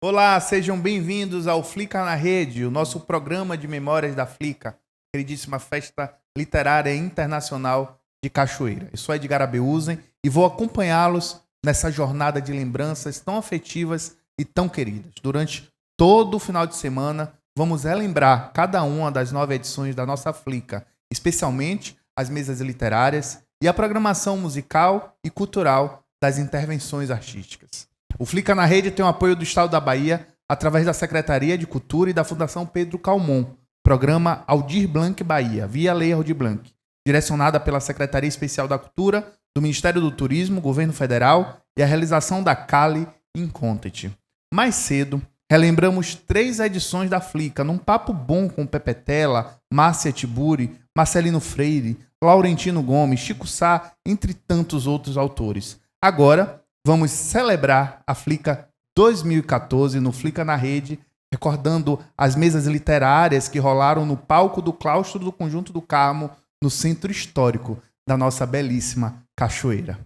Olá, sejam bem-vindos ao Flica na Rede, o nosso programa de memórias da Flica, queridíssima festa literária internacional de Cachoeira. Eu sou Edgar Abeusen e vou acompanhá-los nessa jornada de lembranças tão afetivas e tão queridas. Durante todo o final de semana, vamos relembrar cada uma das 9 edições da nossa Flica, especialmente as mesas literárias e a programação musical e cultural das intervenções artísticas. O Flica na Rede tem o apoio do Estado da Bahia através da Secretaria de Cultura e da Fundação Pedro Calmon, programa Aldir Blanc Bahia, via Lei Aldir Blanc, direcionada pela Secretaria Especial da Cultura, do Ministério do Turismo, Governo Federal e a realização da Cali in Content. Mais cedo, relembramos 3 edições da Flica, num papo bom com Pepe Tela, Márcia Tiburi, Marcelino Freire, Laurentino Gomes, Chico Sá, entre tantos outros autores. Agora, vamos celebrar a Flica 2014 no Flica na Rede, recordando as mesas literárias que rolaram no palco do claustro do Conjunto do Carmo, no centro histórico da nossa belíssima Cachoeira.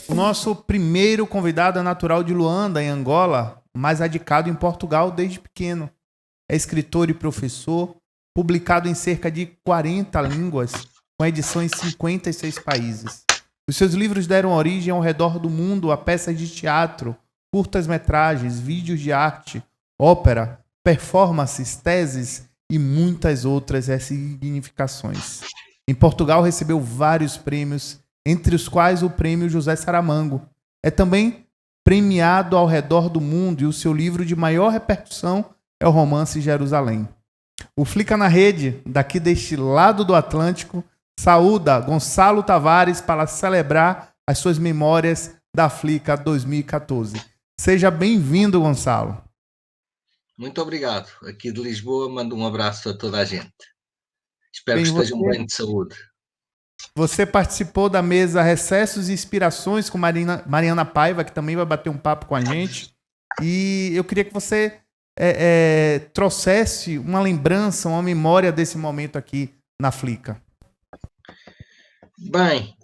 O nosso primeiro convidado é natural de Luanda, em Angola, mas radicado em Portugal desde pequeno. É escritor e professor, publicado em cerca de 40 línguas, com edição em 56 países. Os seus livros deram origem ao redor do mundo a peças de teatro, curtas-metragens, vídeos de arte, ópera, performances, teses e muitas outras ressignificações. Em Portugal recebeu vários prêmios, entre os quais o Prêmio José Saramago. É também premiado ao redor do mundo e o seu livro de maior repercussão é o romance Jerusalém. O Flica na Rede, daqui deste lado do Atlântico, saúda Gonçalo Tavares para celebrar as suas memórias da Flica 2014. Seja bem-vindo, Gonçalo. Muito obrigado. Aqui de Lisboa, mando um abraço a toda a gente. Espero Bem, que estejam bem de saúde. Você participou da mesa Recessos e Inspirações com Mariana Paiva, que também vai bater um papo com a gente. E eu queria que você trouxesse uma lembrança, uma memória desse momento aqui na Flica. Bem,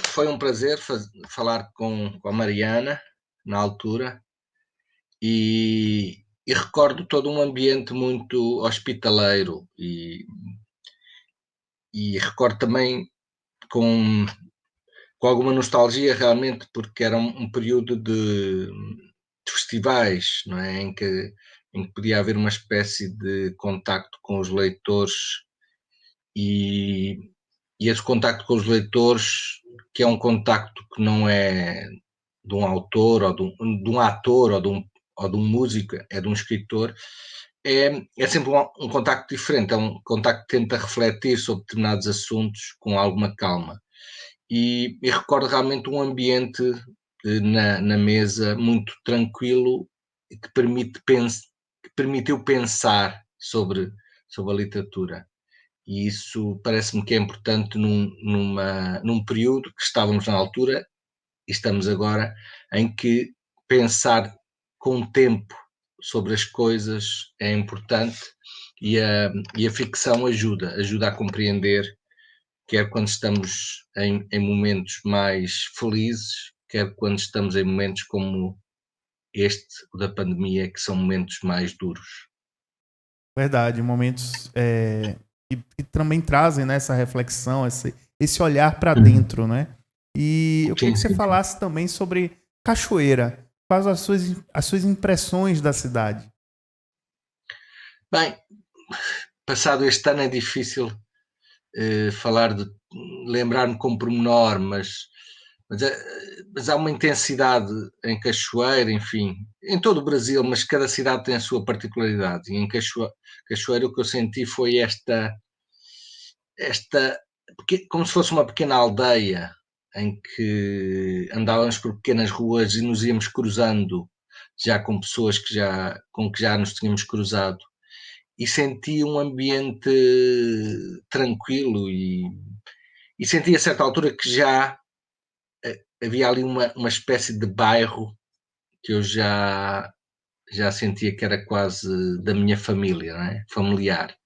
foi um prazer falar com a Mariana na altura e recordo todo um ambiente muito hospitaleiro e recordo também com alguma nostalgia realmente, porque era um período de festivais, não é? Em que podia haver uma espécie de contacto com os leitores e esse contacto com os leitores, que é um contacto que não é de um autor ou de um ator ou de um músico, é de um escritor, é sempre um contacto diferente, é um contacto que tenta refletir sobre determinados assuntos com alguma calma. E recordo realmente um ambiente na mesa muito tranquilo e que permitiu pensar sobre a literatura. E isso parece-me que é importante num período que estávamos na altura e estamos agora, em que pensar com tempo sobre as coisas é importante e a ficção ajuda a compreender, quer quando estamos em momentos mais felizes, quer quando estamos em momentos como este, o da pandemia, que são momentos mais duros. Verdade, momentos que também trazem, né, essa reflexão, esse olhar para dentro, né? E eu queria que você falasse também sobre Cachoeira. Quais as suas impressões da cidade? Bem, passado este ano é difícil falar de lembrar-me com pormenor, mas há uma intensidade em Cachoeira, enfim, em todo o Brasil, mas cada cidade tem a sua particularidade. E em Cachoeira o que eu senti foi esta como se fosse uma pequena aldeia em que andávamos por pequenas ruas e nos íamos cruzando já com pessoas com que já nos tínhamos cruzado, e senti um ambiente tranquilo e senti a certa altura que já havia ali uma espécie de bairro que eu já sentia que era quase da minha família, não é? Familiar.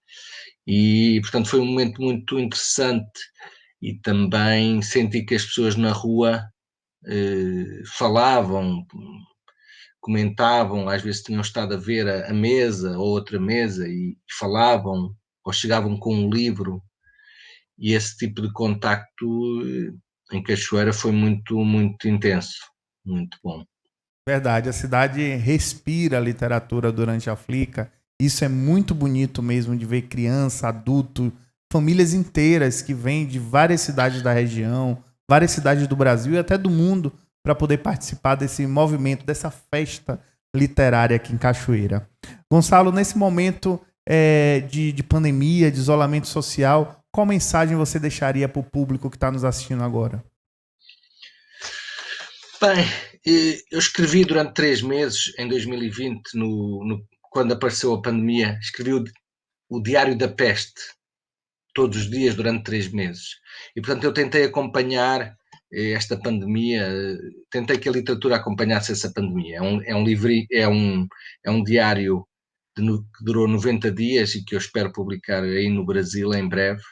E, portanto, foi um momento muito interessante e também senti que as pessoas na rua falavam, comentavam, às vezes tinham estado a ver a mesa ou outra mesa e falavam, ou chegavam com um livro, e esse tipo de contacto em Cachoeira foi muito, muito intenso, muito bom. Verdade, a cidade respira literatura durante a Flica. Isso é muito bonito mesmo de ver criança, adulto, famílias inteiras que vêm de várias cidades da região, várias cidades do Brasil e até do mundo para poder participar desse movimento, dessa festa literária aqui em Cachoeira. Gonçalo, nesse momento de pandemia, de isolamento social, qual mensagem você deixaria para o público que está nos assistindo agora? Bem, eu escrevi durante 3 meses, em 2020, quando apareceu a pandemia, escrevi o Diário da Peste, todos os dias durante 3 meses. E, portanto, eu tentei acompanhar esta pandemia, tentei que a literatura acompanhasse essa pandemia. É um diário que durou 90 dias e que eu espero publicar aí no Brasil em breve.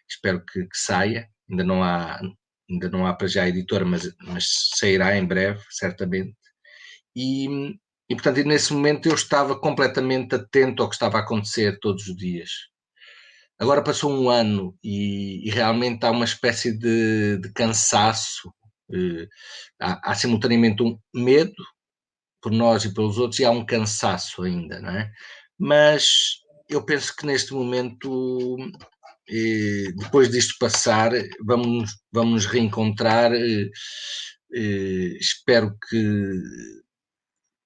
Espero que saia. Ainda não há para já a editora, mas sairá em breve, certamente. E, portanto, nesse momento eu estava completamente atento ao que estava a acontecer todos os dias. Agora passou um ano e realmente há uma espécie de cansaço. Há simultaneamente um medo por nós e pelos outros, e há um cansaço ainda, não é? Mas eu penso que neste momento, depois disto passar, vamos nos reencontrar. Espero que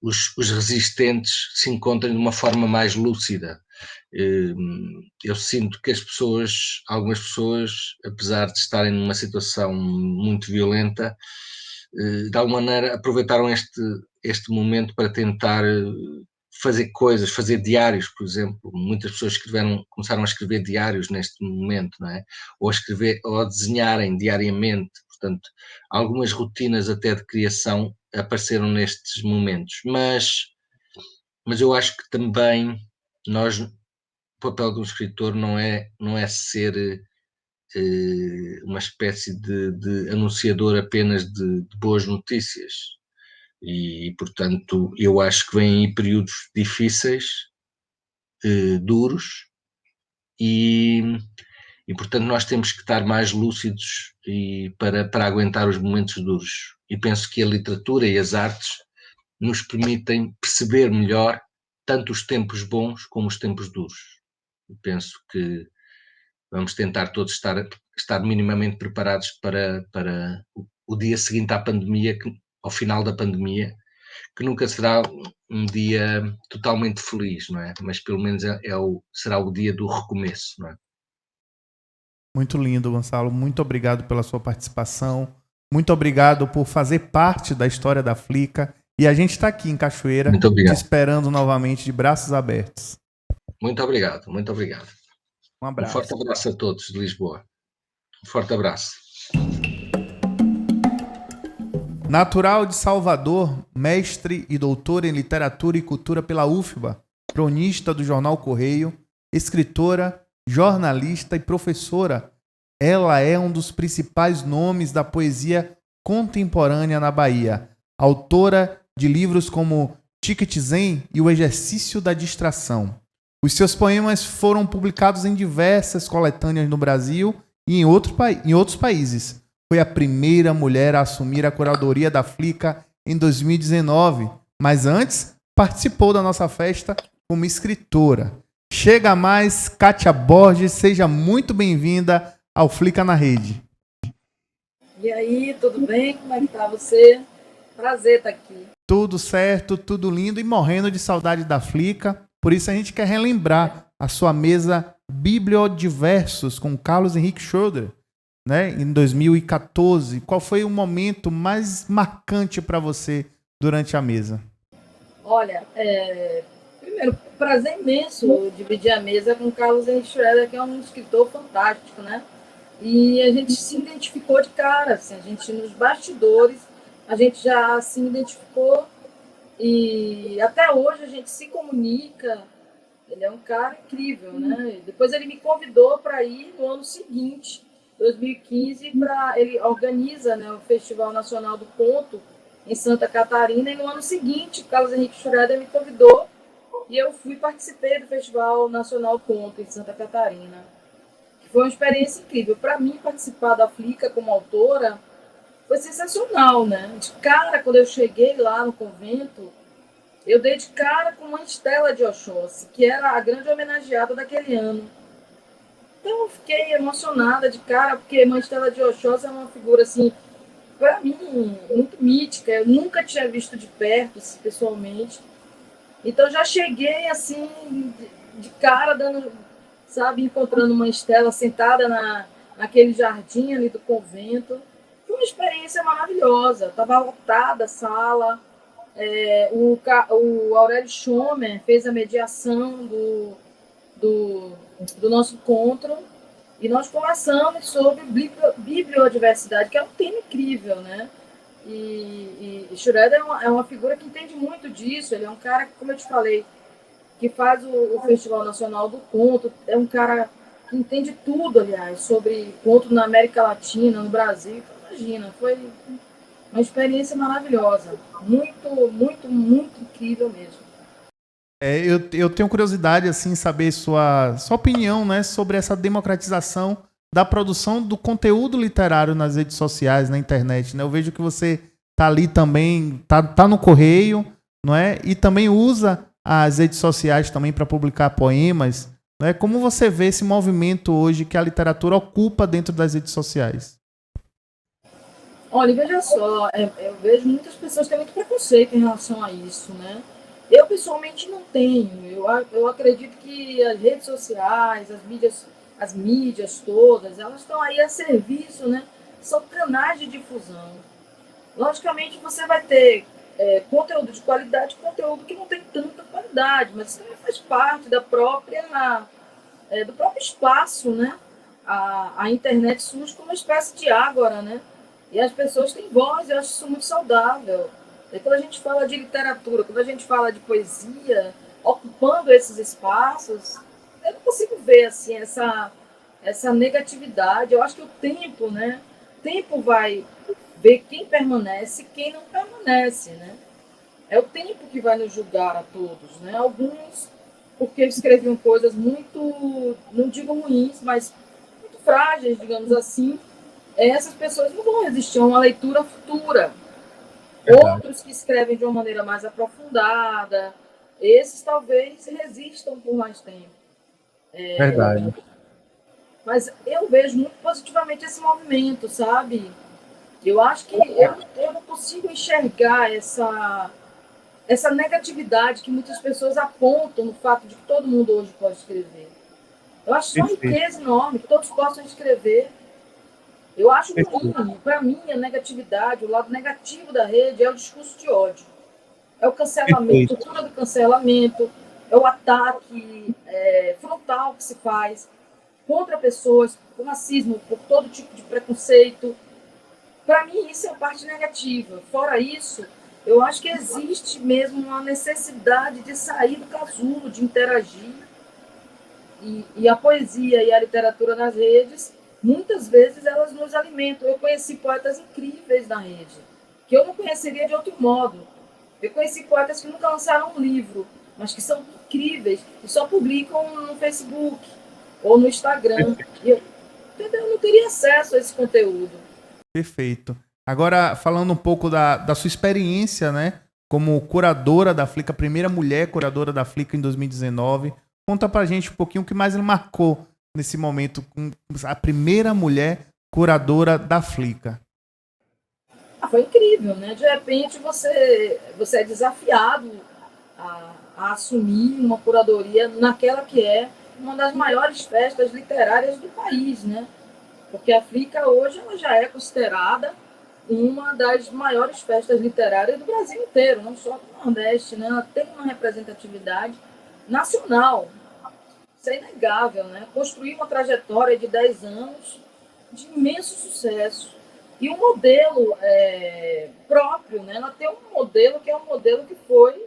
os resistentes se encontrem de uma forma mais lúcida. Eu sinto que algumas pessoas, apesar de estarem numa situação muito violenta, de alguma maneira aproveitaram este momento para tentar fazer coisas, fazer diários, por exemplo. Muitas pessoas começaram a escrever diários neste momento, não é? Ou a desenharem diariamente. Portanto, algumas rotinas até de criação apareceram nestes momentos. Mas eu acho que também o papel de um escritor não é ser uma espécie de anunciador apenas de boas notícias. E, portanto, eu acho que vêm aí períodos difíceis, duros, e, portanto, nós temos que estar mais lúcidos para aguentar os momentos duros. E penso que a literatura e as artes nos permitem perceber melhor tanto os tempos bons como os tempos duros. Eu penso que vamos tentar todos estar minimamente preparados para o dia seguinte à pandemia, ao final da pandemia, que nunca será um dia totalmente feliz, não é? Mas pelo menos será o dia do recomeço, não é? Muito lindo, Gonçalo. Muito obrigado pela sua participação. Muito obrigado por fazer parte da história da Flica. E a gente está aqui em Cachoeira, Muito te obrigado. esperando novamente de braços abertos. Muito obrigado, muito obrigado. Um Um forte abraço. abraço a todos de Lisboa. Um forte abraço. Natural de Salvador, mestre e doutor em literatura e cultura pela UFBA, cronista do jornal Correio, escritora, jornalista e professora. Ela é um dos principais nomes da poesia contemporânea na Bahia, autora de livros como Ticket Zen e O Exercício da Distração. Os seus poemas foram publicados em diversas coletâneas no Brasil e em outros países. Foi a primeira mulher a assumir a curadoria da Flica em 2019, mas antes participou da nossa festa como escritora. Chega mais, Kátia Borges, seja muito bem-vinda ao Flica na Rede. E aí, tudo bem? Como é que tá você? Prazer estar aqui. Tudo certo, tudo lindo e morrendo de saudade da Flica. Por isso a gente quer relembrar a sua mesa Bibliodiversos com Carlos Henrique Schroeder, né, em 2014. Qual foi o momento mais marcante para você durante a mesa? Olha, primeiro, prazer imenso dividir a mesa com o Carlos Henrique Schroeder, que é um escritor fantástico, né? E a gente se identificou de cara, assim, a gente nos bastidores, a gente já se identificou e até hoje a gente se comunica. Ele é um cara incrível, né? E depois ele me convidou para ir no ano seguinte 2015, ele organiza, né, o Festival Nacional do Conto em Santa Catarina, e no ano seguinte, Carlos Henrique Schroeder me convidou e eu participei do Festival Nacional do Conto em Santa Catarina. Foi uma experiência incrível. Para mim, participar da Flica como autora foi sensacional, né? De cara, quando eu cheguei lá no convento, eu dei de cara com Mãe Estela de Oxóssi, que era a grande homenageada daquele ano. Então eu fiquei emocionada de cara, porque Mãe Estela de Oxóssi é uma figura, assim, para mim, muito mítica. Eu nunca tinha visto de perto, assim, pessoalmente. Então já cheguei, assim, de cara, dando, sabe, encontrando Mãe Estela sentada naquele jardim ali do convento. Foi uma experiência maravilhosa. Estava lotada a sala. O Aurélio Schomer fez a mediação do nosso encontro e nós conversamos sobre bibliodiversidade, que é um tema incrível, né? E Schroeder é uma figura que entende muito disso. Ele é um cara, como eu te falei, que faz o Festival Nacional do Conto. É um cara que entende tudo, aliás, sobre conto na América Latina, no Brasil. Então, imagina, foi uma experiência maravilhosa. Muito, muito, muito incrível mesmo. Eu tenho curiosidade, assim, em saber sua opinião, né, sobre essa democratização da produção do conteúdo literário nas redes sociais, na internet, né? Eu vejo que você tá ali também, tá no Correio, não é? E também usa as redes sociais também para publicar poemas, não é? Como você vê esse movimento hoje que a literatura ocupa dentro das redes sociais? Olha, veja só, eu vejo muitas pessoas que têm muito preconceito em relação a isso, né? Eu, pessoalmente, não tenho. Eu acredito que as redes sociais, as mídias todas, elas estão aí a serviço, né? São canais de difusão. Logicamente, você vai ter conteúdo de qualidade, conteúdo que não tem tanta qualidade, mas isso também faz parte do próprio espaço, né? A internet surge como uma espécie de ágora, né? E as pessoas têm voz, eu acho isso muito saudável. E quando a gente fala de literatura, quando a gente fala de poesia, ocupando esses espaços, eu não consigo ver assim essa negatividade. Eu acho que o tempo, né? O tempo vai ver quem permanece e quem não permanece, né? É o tempo que vai nos julgar a todos, né? Alguns porque escreviam coisas muito, não digo ruins, mas muito frágeis, digamos assim. Essas pessoas não vão resistir a uma leitura futura. Verdade. Outros que escrevem de uma maneira mais aprofundada, esses talvez resistam por mais tempo. Verdade. Mas eu vejo muito positivamente esse movimento, sabe? Eu acho que eu não consigo enxergar essa negatividade que muitas pessoas apontam no fato de que todo mundo hoje pode escrever. Eu acho só uma Perfeito. riqueza enorme, que todos possam escrever. Eu acho Perfeito. ruim. Para mim, a negatividade, o lado negativo da rede é o discurso de ódio. É o cancelamento, a Perfeito. cultura do cancelamento, é o ataque frontal que se faz contra pessoas, por racismo, por todo tipo de preconceito. Para mim, isso é a parte negativa. Fora isso, eu acho que existe mesmo uma necessidade de sair do casulo, de interagir. E a poesia e a literatura nas redes, muitas vezes elas nos alimentam. Eu conheci poetas incríveis na rede, que eu não conheceria de outro modo. Eu conheci poetas que nunca lançaram um livro, mas que são incríveis e só publicam no Facebook ou no Instagram. Entendeu? Eu não teria acesso a esse conteúdo. Perfeito. Agora, falando um pouco da sua experiência, né, como curadora da Flica, a primeira mulher curadora da Flica em 2019, conta pra gente um pouquinho o que mais lhe marcou nesse momento, com a primeira mulher curadora da Flica. Foi incrível, né? De repente você é desafiado a assumir uma curadoria naquela que é uma das maiores festas literárias do país, né? Porque a Flica hoje ela já é considerada uma das maiores festas literárias do Brasil inteiro, não só do Nordeste, né? Ela tem uma representatividade nacional. Isso é inegável, né? Construir uma trajetória de 10 anos de imenso sucesso. E um modelo próprio, né? Ela tem um modelo que é um modelo que foi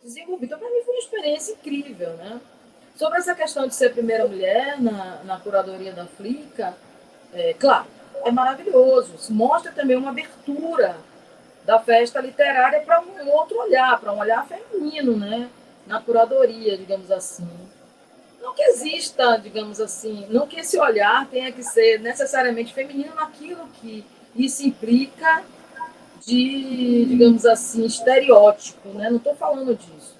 desenvolvido. Então, para mim, foi uma experiência incrível, né? Sobre essa questão de ser a primeira mulher na curadoria da Flica, Claro, é maravilhoso. Isso mostra também uma abertura da festa literária para um outro olhar, para um olhar feminino, né? Na curadoria, digamos assim. Não que exista, digamos assim, não que esse olhar tenha que ser necessariamente feminino naquilo que isso implica de, digamos assim, estereótipo, né? Não estou falando disso,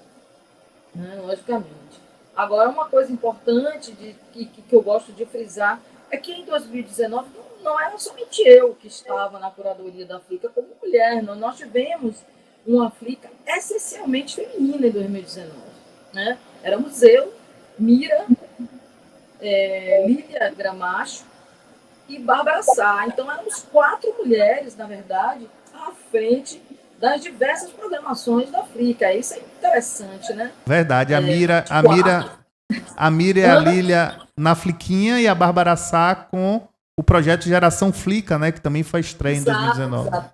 né? Logicamente. Agora, uma coisa importante que eu gosto de frisar é que em 2019 não era somente eu que estava na curadoria da Flickr como mulher, não. Nós tivemos uma Flickr essencialmente feminina em 2019. Né? Éramos eu, Mira, Lília Gramacho e Bárbara Sá. Então, éramos 4 mulheres, na verdade, à frente das diversas programações da Flickr. Isso é interessante, né? Verdade, a Mira e a Lília na Fliquinha e a Bárbara Sá com o projeto Geração Flica, né, que também foi estreia em 2019. Exato.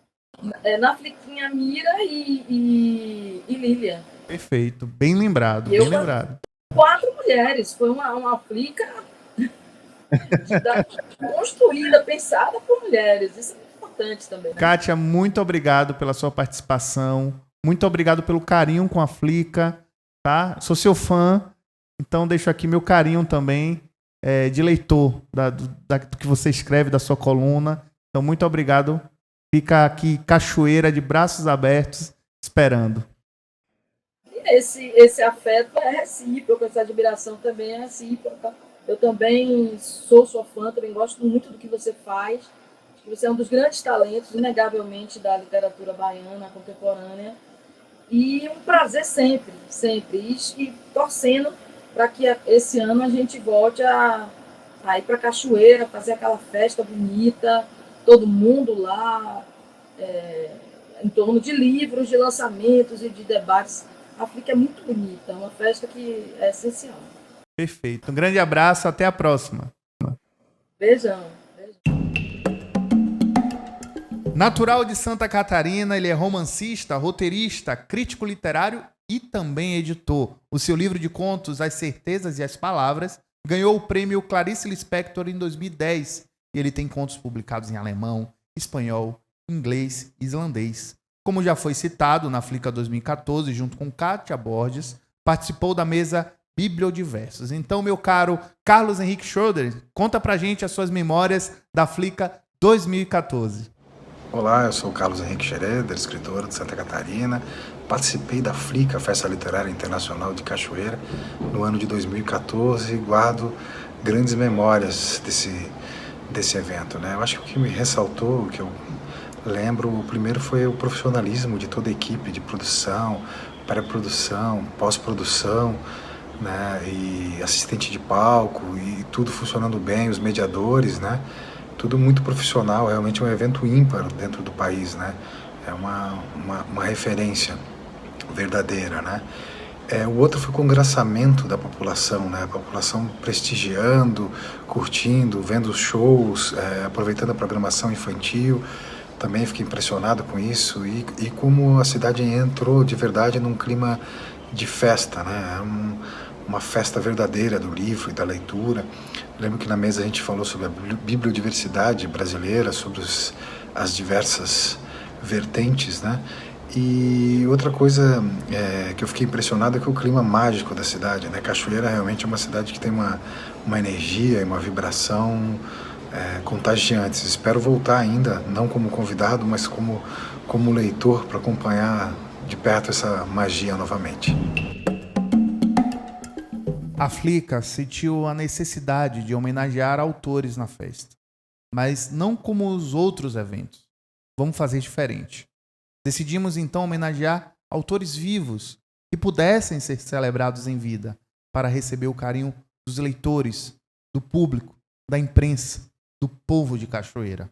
Na Fliquinha, Mira e Lília. Perfeito, bem lembrado, bem lembrado. 4 mulheres, foi uma Flickr construída, pensada por mulheres. Isso é muito importante também. Né? Kátia, muito obrigado pela sua participação. Muito obrigado pelo carinho com a Flickr, tá? Sou seu fã, então deixo aqui meu carinho também de leitor do que você escreve, da sua coluna. Então, muito obrigado. Fica aqui Cachoeira de braços abertos, esperando. Esse afeto é recíproco, essa admiração também é recíproca. Eu também sou sua fã, também gosto muito do que você faz. Acho que você é um dos grandes talentos, inegavelmente, da literatura baiana contemporânea. E um prazer sempre, sempre. E torcendo para que esse ano a gente volte a ir para Cachoeira, fazer aquela festa bonita, todo mundo lá, em torno de livros, de lançamentos e de debates. A Flickr é muito bonita, é uma festa que é essencial. Perfeito. Um grande abraço, até a próxima. Beijão. Natural de Santa Catarina, ele é romancista, roteirista, crítico literário e também editor. O seu livro de contos, As Certezas e as Palavras, ganhou o prêmio Clarice Lispector em 2010. E ele tem contos publicados em alemão, espanhol, inglês e islandês. Como já foi citado na Flickr 2014, junto com Kátia Borges, participou da mesa Bibliodiversos. Então, meu caro Carlos Henrique Schroeder, conta pra gente as suas memórias da Flickr 2014. Olá, eu sou o Carlos Henrique Schroeder, escritor de Santa Catarina. Participei da Flickr, Festa Literária Internacional de Cachoeira, no ano de 2014 e guardo grandes memórias desse evento, né? Eu acho que o que me ressaltou, o que eu lembro, o primeiro foi o profissionalismo de toda a equipe de produção, pré-produção, pós-produção, né? E assistente de palco e tudo funcionando bem, os mediadores, né? Tudo muito profissional, realmente é um evento ímpar dentro do país, né? É uma referência verdadeira, né? O outro foi o congraçamento da população, né? A população prestigiando, curtindo, vendo os shows, aproveitando a programação infantil. Também fiquei impressionado com isso e como a cidade entrou de verdade num clima de festa, né? Uma festa verdadeira do livro e da leitura. Lembro que na mesa a gente falou sobre a bibliodiversidade brasileira, sobre as diversas vertentes, né? E outra coisa que eu fiquei impressionado é que o clima mágico da cidade, né? Cachoeira realmente é uma cidade que tem uma energia e uma vibração contagiantes. Espero voltar ainda, não como convidado, mas como leitor, para acompanhar de perto essa magia novamente. A Flickr sentiu a necessidade de homenagear autores na festa, mas não como os outros eventos. Vamos fazer diferente. Decidimos então homenagear autores vivos que pudessem ser celebrados em vida para receber o carinho dos leitores, do público, da imprensa, do povo de Cachoeira.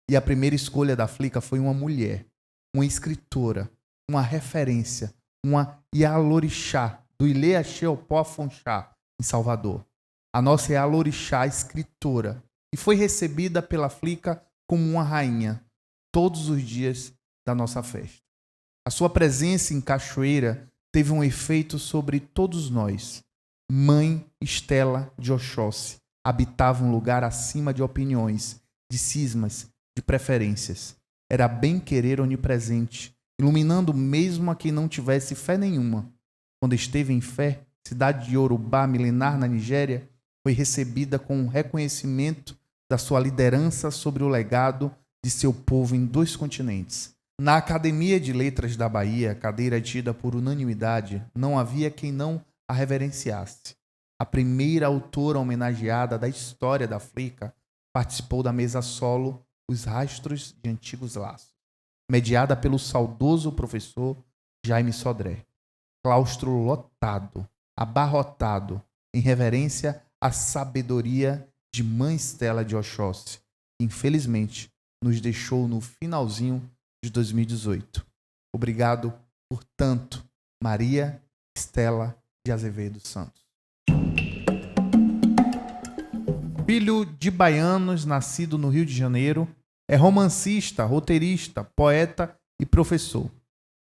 E a primeira escolha da Flickr foi uma mulher, uma escritora, uma referência, uma Ialorixá, do Ilê Axeopó Afonxá, em Salvador. A nossa Ialorixá escritora, e foi recebida pela Flickr como uma rainha, todos os dias da nossa festa. A sua presença em Cachoeira teve um efeito sobre todos nós. Mãe Estela de Oxóssi, habitava um lugar acima de opiniões, de cismas, de preferências. Era bem-querer onipresente, iluminando mesmo a quem não tivesse fé nenhuma. Quando esteve em fé, cidade de Yorubá, milenar na Nigéria, foi recebida com um reconhecimento da sua liderança sobre o legado de seu povo em 2 continentes. Na Academia de Letras da Bahia, cadeira tida por unanimidade, não havia quem não a reverenciasse. A primeira autora homenageada da história da África participou da mesa solo Os Rastros de Antigos Laços, mediada pelo saudoso professor Jaime Sodré. Claustro lotado, abarrotado, em reverência à sabedoria de Mãe Estela de Oxóssi, que infelizmente nos deixou no finalzinho de 2018. Obrigado por tanto, Maria Estela de Azevedo Santos. Filho de baianos, nascido no Rio de Janeiro, é romancista, roteirista, poeta e professor.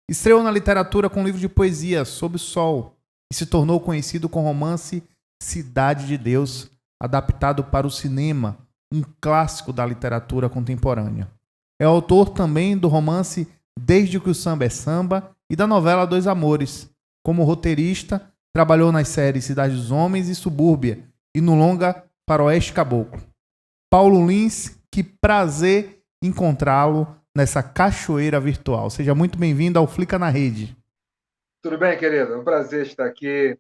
Estreou na literatura com um livro de poesia, Sob o Sol, e se tornou conhecido com o romance Cidade de Deus, adaptado para o cinema, um clássico da literatura contemporânea. É autor também do romance Desde que o Samba é Samba e da novela Dois Amores. Como roteirista, trabalhou nas séries Cidade dos Homens e Subúrbia e no longa Faroeste Caboclo. Paulo Lins, que prazer encontrá-lo nessa cachoeira virtual. Seja muito bem-vindo ao Flica na Rede. Tudo bem, querido? É um prazer estar aqui.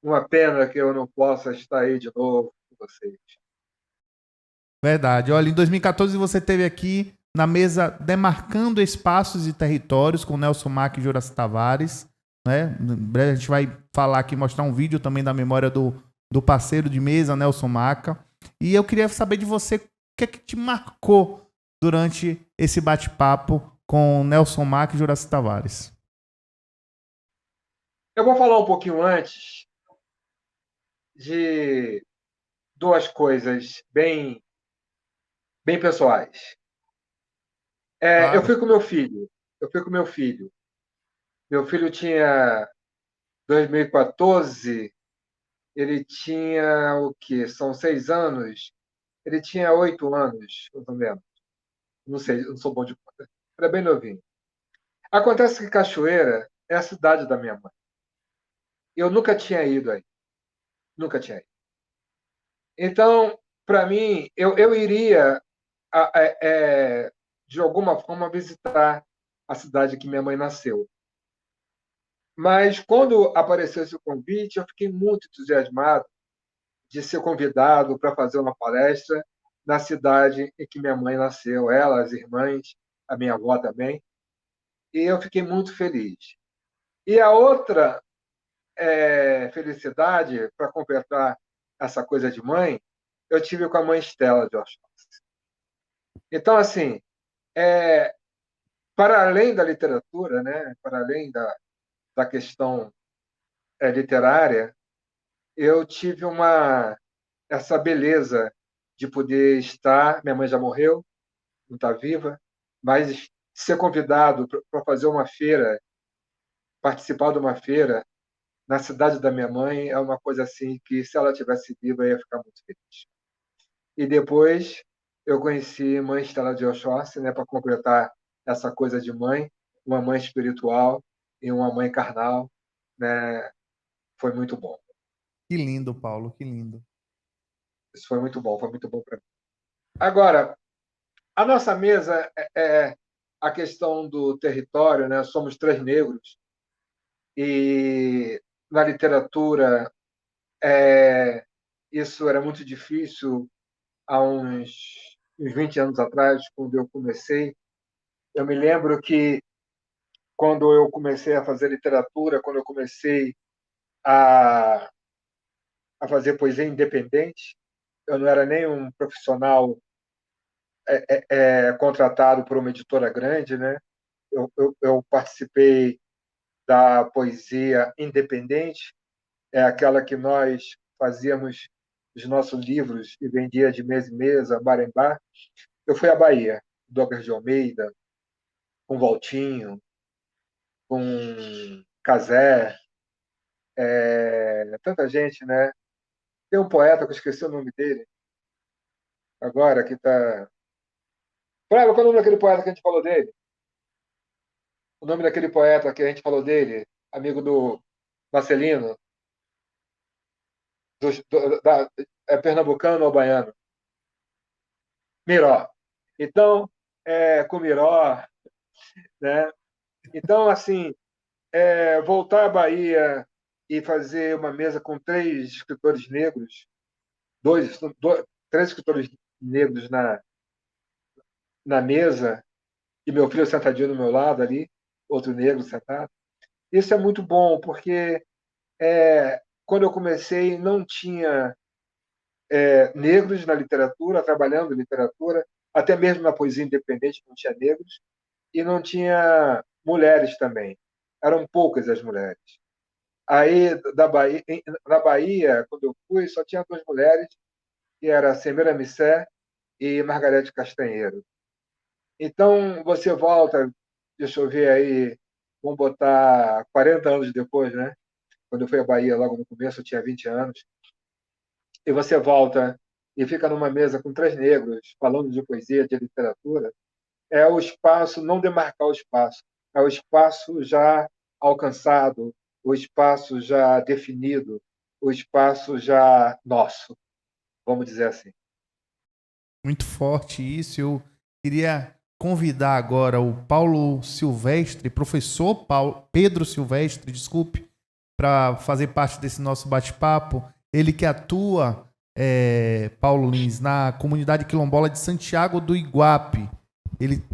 Uma pena que eu não possa estar aí de novo com vocês. Verdade. Olha, em 2014 você esteve aqui na mesa Demarcando Espaços e Territórios com Nelson Mack e Juraci Tavares. Né? Em breve a gente vai falar aqui, mostrar um vídeo também da memória do parceiro de mesa, Nelson Maca. E eu queria saber de você o que é que te marcou durante esse bate-papo com Nelson Maca e Juraci Tavares. Eu vou falar um pouquinho antes de 2 coisas bem pessoais. Claro. Eu fui com meu filho. Meu filho tinha 2014, ele tinha o quê? São 6 anos. Ele tinha 8 anos, mais ou menos. Não sei, eu não sou bom de conta. Era bem novinho. Acontece que Cachoeira é a cidade da minha mãe. Eu nunca tinha ido aí. Nunca tinha ido. Então, para mim, eu iria, de alguma forma, visitar a cidade que minha mãe nasceu. Mas, quando apareceu esse convite, eu fiquei muito entusiasmado de ser convidado para fazer uma palestra na cidade em que minha mãe nasceu, ela, as irmãs, a minha avó também, e eu fiquei muito feliz. E a outra felicidade, para completar essa coisa de mãe, eu tive com a mãe Estela de Oxóssi. Então, assim, para além da literatura, né, para além da questão literária, eu tive essa beleza de poder estar. Minha mãe já morreu, não está viva, mas ser convidado para fazer uma feira, participar de uma feira na cidade da minha mãe é uma coisa assim que, se ela tivesse viva, eu ia ficar muito feliz. E depois eu conheci Mãe Estela de Oxóssi, né, para completar essa coisa de mãe, uma mãe espiritual e uma mãe carnal, né? Foi muito bom. Que lindo, Paulo, que lindo. Isso foi muito bom para mim. Agora, a nossa mesa é a questão do território, né? Somos 3 negros e na literatura isso era muito difícil há uns 20 anos atrás, quando eu comecei. Eu me lembro que, quando eu comecei a fazer literatura, quando eu comecei a, a fazer poesia independente, eu não era nem um profissional contratado por uma editora grande, né? Eu participei da poesia independente, é aquela que nós fazíamos os nossos livros e vendia de mês em mês, a bar em bar. Eu fui à Bahia, Douglas de Almeida, com Valtinho, com Cazé, tanta gente, né? Tem um poeta que eu esqueci o nome dele agora, que está. Flávio, qual é o nome daquele poeta que a gente falou dele? O nome daquele poeta que a gente falou dele, amigo do Marcelino, é pernambucano ou baiano? Miró. Então, com Miró, né? Então, assim, voltar à Bahia e fazer uma mesa com 3 escritores negros, três escritores negros na mesa, e meu filho sentadinho do meu lado ali, outro negro sentado. Isso é muito bom, porque quando eu comecei não tinha negros na literatura, trabalhando em literatura, até mesmo na poesia independente não tinha negros, e não tinha mulheres também. Eram poucas as mulheres. Aí, na Bahia, quando eu fui, só tinha 2 mulheres, que era Semira Missé e Margarete Castanheiro. Então, você volta, deixa eu ver aí, vamos botar 40 anos depois, né? Quando eu fui à Bahia, logo no começo, eu tinha 20 anos, e você volta e fica numa mesa com 3 negros, falando de poesia, de literatura, é o espaço, não demarcar o espaço, é o espaço já alcançado, o espaço já definido, o espaço já nosso, vamos dizer assim. Muito forte isso. Eu queria convidar agora o Paulo Silvestre, professor Pedro Silvestre, desculpe, para fazer parte desse nosso bate-papo. Ele que atua, Paulo Lins, na comunidade quilombola de Santiago do Iguape. Ele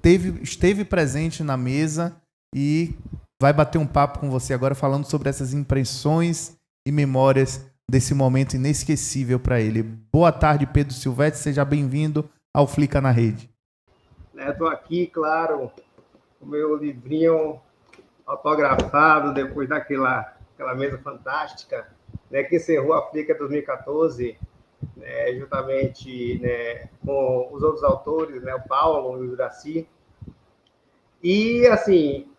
esteve presente na mesa e vai bater um papo com você agora falando sobre essas impressões e memórias desse momento inesquecível para ele. Boa tarde, Pedro Silvestre, seja bem-vindo ao Flica na Rede. Estou aqui, claro, com o meu livrinho autografado depois daquela mesa fantástica, né, que encerrou a Flica 2014, né, juntamente, né, com os outros autores, né, o Paulo e o Juraci. E, assim,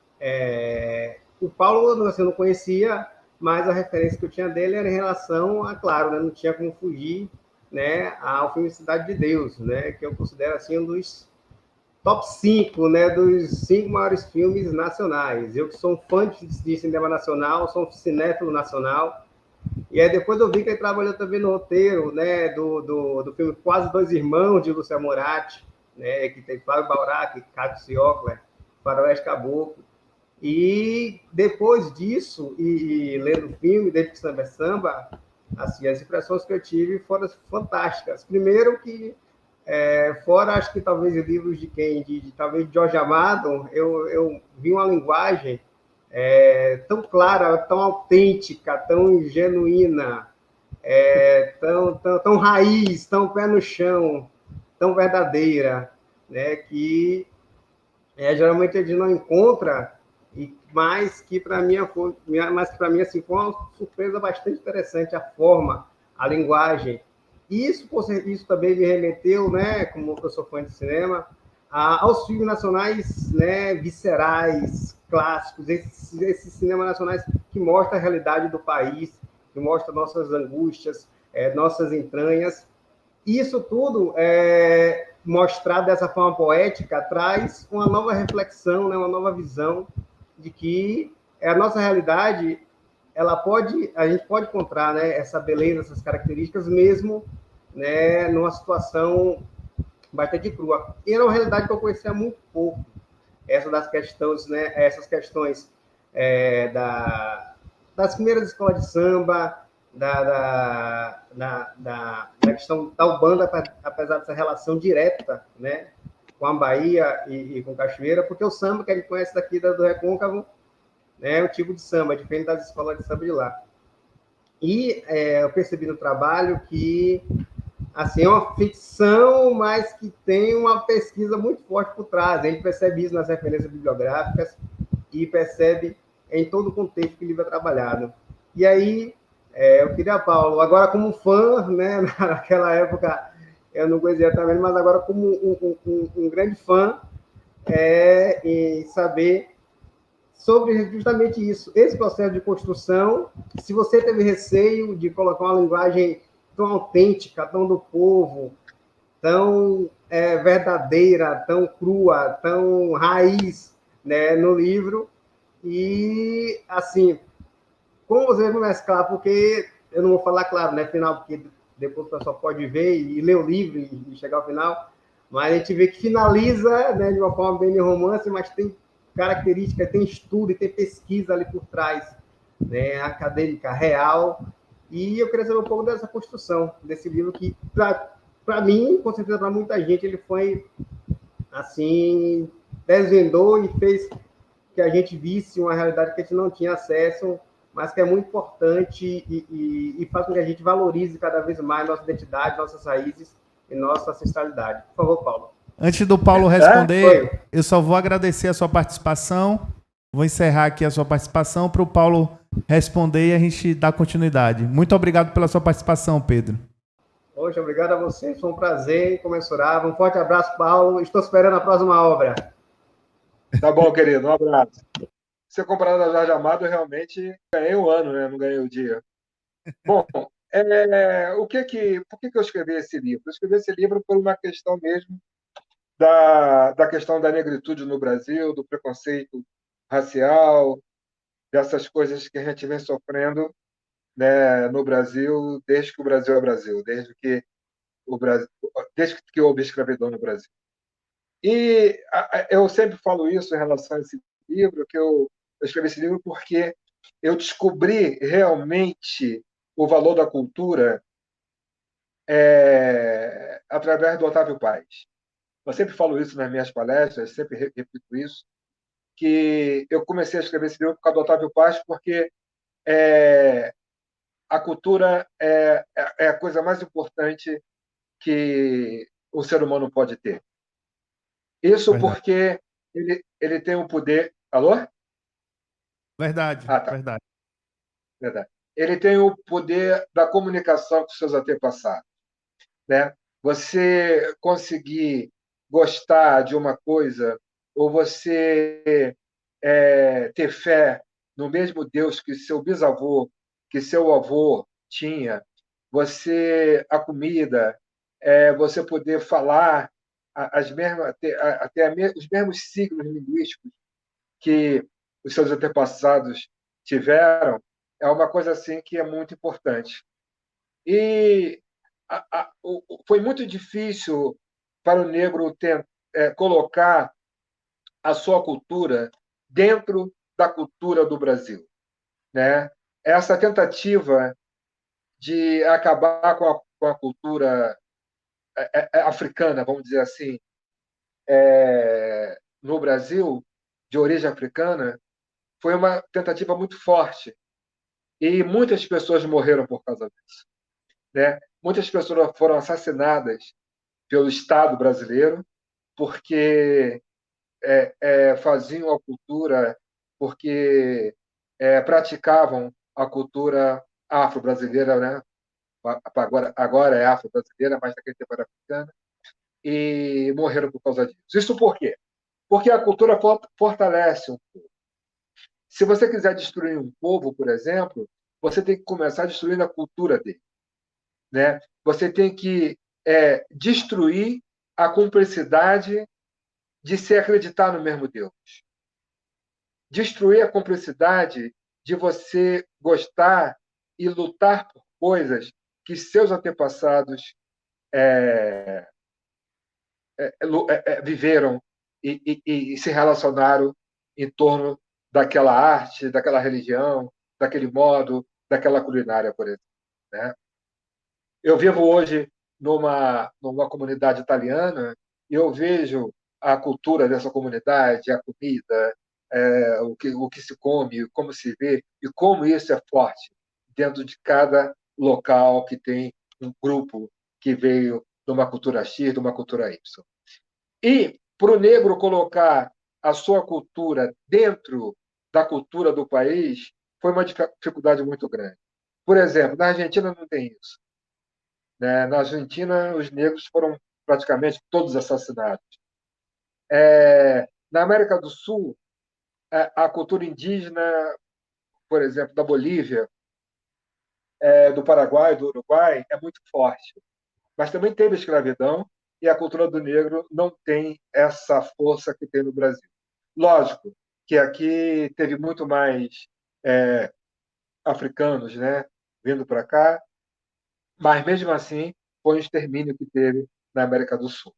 o Paulo assim, eu não conhecia, mas a referência que eu tinha dele era em relação a, claro, né, não tinha como fugir, né, ao filme Cidade de Deus, né, que eu considero assim um dos top 5, né, dos 5 maiores filmes nacionais. Eu que sou um fã de cinema nacional, sou um cinéfilo nacional. E aí depois eu vi que ele trabalhou também no roteiro, né, do filme Quase Dois Irmãos, de Lúcia Moratti, né, que tem Flávio Baurac, Cássio Ciocler, Faroeste Caboclo. E depois disso, e lendo o filme, desde que Samba é Samba, assim, as impressões que eu tive foram fantásticas. Primeiro que, fora, acho que talvez livros de quem? Talvez de Jorge Amado, eu vi uma linguagem tão clara, tão autêntica, tão genuína, tão raiz, tão pé no chão, tão verdadeira, né, que geralmente a gente não encontra, mas que para mim assim, foi uma surpresa bastante interessante a forma, a linguagem. Isso também me remeteu, né, como eu sou fã de cinema, aos filmes nacionais, né, viscerais, clássicos, esses cinemas nacionais que mostram a realidade do país, que mostram nossas angústias, nossas entranhas. Isso tudo, mostrado dessa forma poética, traz uma nova reflexão, né, uma nova visão de que a nossa realidade, a gente pode encontrar, né, essa beleza, essas características, mesmo, né, numa situação bastante crua. E era uma realidade que eu conhecia muito pouco. Essas questões das primeiras escolas de samba, da questão da Ubanda, apesar dessa relação direta, né, com a Bahia e com Cachoeira, porque o samba que a gente conhece daqui do Recôncavo, né, é um tipo de samba, diferente das escolas de samba de lá. E eu percebi no trabalho que, assim, é uma ficção, mas que tem uma pesquisa muito forte por trás. A gente percebe isso nas referências bibliográficas e percebe em todo o contexto que o livro é trabalhado. E aí, eu queria, Paulo, agora como fã, né, naquela época eu não conhecia também, mas agora como um grande fã, e saber sobre justamente isso, esse processo de construção, se você teve receio de colocar uma linguagem tão autêntica, tão do povo, tão verdadeira, tão crua, tão raiz, né, no livro. E, assim, como você vai mesclar, porque eu não vou falar, claro, né, final, porque depois o pessoal pode ver e ler o livro e chegar ao final, mas a gente vê que finaliza, né, de uma forma bem de romance, mas tem característica, tem estudo e tem pesquisa ali por trás, né, acadêmica, real. E eu queria saber um pouco dessa construção desse livro que, para mim, com certeza para muita gente, ele foi, assim, desvendou e fez que a gente visse uma realidade que a gente não tinha acesso, mas que é muito importante e faz com que a gente valorize cada vez mais nossa identidade, nossas raízes e nossa ancestralidade. Por favor, Paulo. Antes do Paulo responder, eu só vou agradecer a sua participação. Vou encerrar aqui a sua participação para o Paulo responder e a gente dar continuidade. Muito obrigado pela sua participação, Pedro. Poxa, obrigado a vocês. Foi um prazer incomensurável. Um forte abraço, Paulo. Estou esperando a próxima obra. Tá bom, querido. Um abraço. Se comparado a Jorge Amado, eu realmente ganhei o ano, né? Não ganhei o dia. Bom, por que eu escrevi esse livro? Eu escrevi esse livro por uma questão mesmo da questão da negritude no Brasil, do preconceito racial, dessas coisas que a gente vem sofrendo, né, no Brasil desde que o Brasil é Brasil, desde que houve escravidão no Brasil. E eu sempre falo isso em relação a esse livro, que eu escrevi esse livro porque eu descobri realmente o valor da cultura através do Otávio Paz. Eu sempre falo isso nas minhas palestras, sempre repito isso, que eu comecei a escrever esse livro por causa do Otávio Paz, porque a cultura é a coisa mais importante que o ser humano pode ter. Isso Verdade. porque ele tem um poder... Alô? Verdade, Ah, tá. verdade. Verdade. Ele tem o poder da comunicação com seus antepassados, né? Você conseguir gostar de uma coisa ou você ter fé no mesmo Deus que seu bisavô, que seu avô tinha, a comida, você poder falar os mesmos signos linguísticos que os seus antepassados tiveram, é uma coisa assim que é muito importante. E foi muito difícil para o negro colocar a sua cultura dentro da cultura do Brasil, né? Essa tentativa de acabar com a cultura africana, vamos dizer assim, no Brasil, de origem africana, foi uma tentativa muito forte. E muitas pessoas morreram por causa disso, né? Muitas pessoas foram assassinadas pelo Estado brasileiro porque faziam a cultura, porque praticavam a cultura afro-brasileira, né? Agora é afro-brasileira, mas naquele tempo era africana, e morreram por causa disso. Isso por quê? Porque a cultura fortalece um povo. Se você quiser destruir um povo, por exemplo, você tem que começar destruindo a cultura dele, né? Você tem que destruir a cumplicidade de se acreditar no mesmo Deus. Destruir a cumplicidade de você gostar e lutar por coisas que seus antepassados viveram e se relacionaram em torno daquela arte, daquela religião, daquele modo, daquela culinária, por exemplo, né? Eu vivo hoje numa comunidade italiana e eu vejo a cultura dessa comunidade, a comida, o que se come, como se vê e como isso é forte dentro de cada local que tem um grupo que veio de uma cultura X, de uma cultura Y. E para o negro colocar a sua cultura dentro da cultura do país foi uma dificuldade muito grande. Por exemplo, na Argentina não tem isso, né? Na Argentina, os negros foram praticamente todos assassinados. Na América do Sul, a cultura indígena, por exemplo, da Bolívia, do Paraguai, do Uruguai, é muito forte. Mas também teve escravidão e a cultura do negro não tem essa força que tem no Brasil. Lógico que aqui teve muito mais africanos, né, vindo para cá, mas mesmo assim foi um extermínio que teve na América do Sul.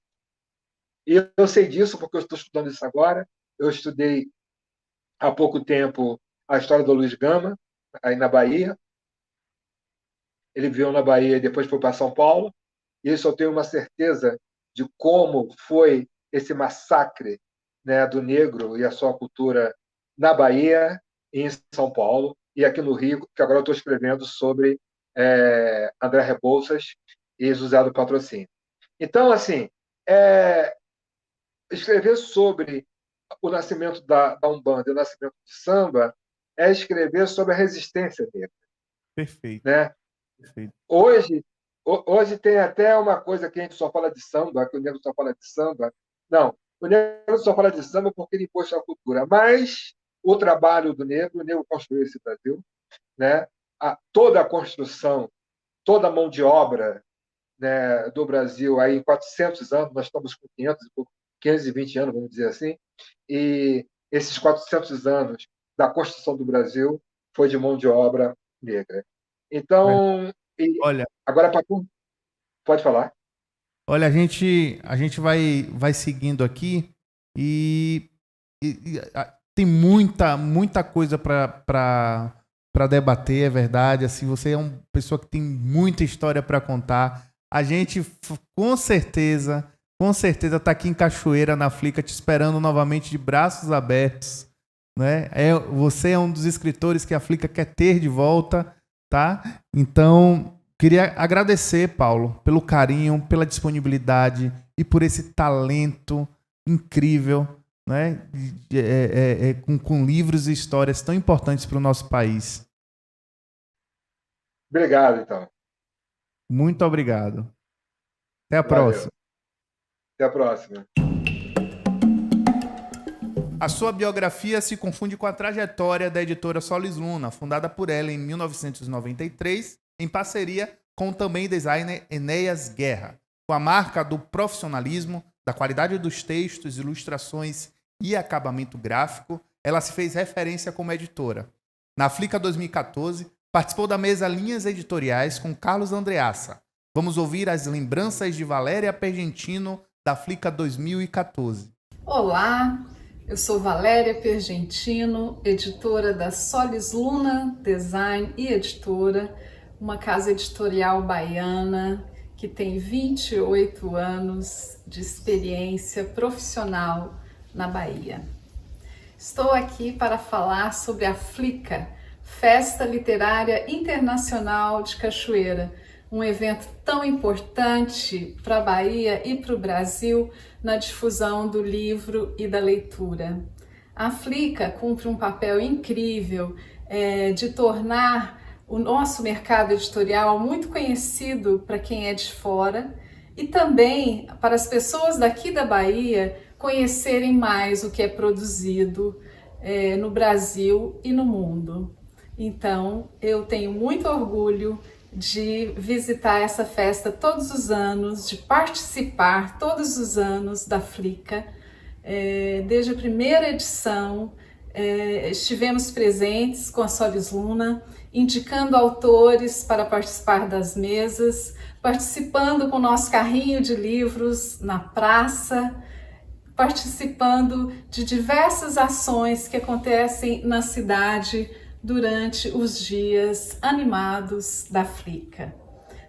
E eu sei disso porque eu estou estudando isso agora. Eu estudei há pouco tempo a história do Luiz Gama, aí na Bahia. Ele viveu na Bahia e depois foi para São Paulo. E isso eu tenho uma certeza de como foi esse massacre, né, do negro e a sua cultura na Bahia e em São Paulo. E aqui no Rio, que agora eu estou escrevendo sobre André Rebouças e José do Patrocínio. Então, assim, escrever sobre o nascimento da Umbanda e o nascimento do samba é escrever sobre a resistência negra. Perfeito. Né? Perfeito. Hoje tem até uma coisa que a gente só fala de samba, que o negro só fala de samba. Não, o negro só fala de samba porque ele impôs a cultura. Mas o trabalho do negro, o negro construiu esse Brasil, né? Toda a construção, toda a mão de obra, né, do Brasil aí em 400 anos, nós estamos com 520 anos, vamos dizer assim, e esses 400 anos da construção do Brasil foi de mão de obra negra. Então, olha, agora pode falar. Olha, a gente vai seguindo aqui e tem muita coisa para debater, é verdade. Assim, você é uma pessoa que tem muita história para contar. A gente com certeza está aqui em Cachoeira, na Flica, te esperando novamente de braços abertos, né? Você é um dos escritores que a Flica quer ter de volta, tá? Então, queria agradecer, Paulo, pelo carinho, pela disponibilidade e por esse talento incrível, né? Com livros e histórias tão importantes para o nosso país. Obrigado, então. Muito obrigado. Até a próxima. Até a próxima. A sua biografia se confunde com a trajetória da editora Solis Luna, fundada por ela em 1993, em parceria com o também designer Enéas Guerra, com a marca do profissionalismo, da qualidade dos textos, ilustrações e acabamento gráfico. Ela se fez referência como editora. Na Flica 2014, participou da mesa Linhas Editoriais com Carlos Andreassa. Vamos ouvir as lembranças de Valéria Pergentino da Flica 2014. Olá, eu sou Valéria Pergentino, editora da Solis Luna Design e Editora, uma casa editorial baiana que tem 28 anos de experiência profissional na Bahia. Estou aqui para falar sobre a Flica, Festa Literária Internacional de Cachoeira, um evento tão importante para a Bahia e para o Brasil na difusão do livro e da leitura. A Flica cumpre um papel incrível de tornar o nosso mercado editorial muito conhecido para quem é de fora e também para as pessoas daqui da Bahia conhecerem mais o que é produzido no Brasil e no mundo. Então, eu tenho muito orgulho de visitar essa festa todos os anos, de participar todos os anos da Flica. Desde a primeira edição, estivemos presentes com a Solis Luna, indicando autores para participar das mesas, participando com o nosso carrinho de livros na praça, participando de diversas ações que acontecem na cidade durante os dias animados da Flica.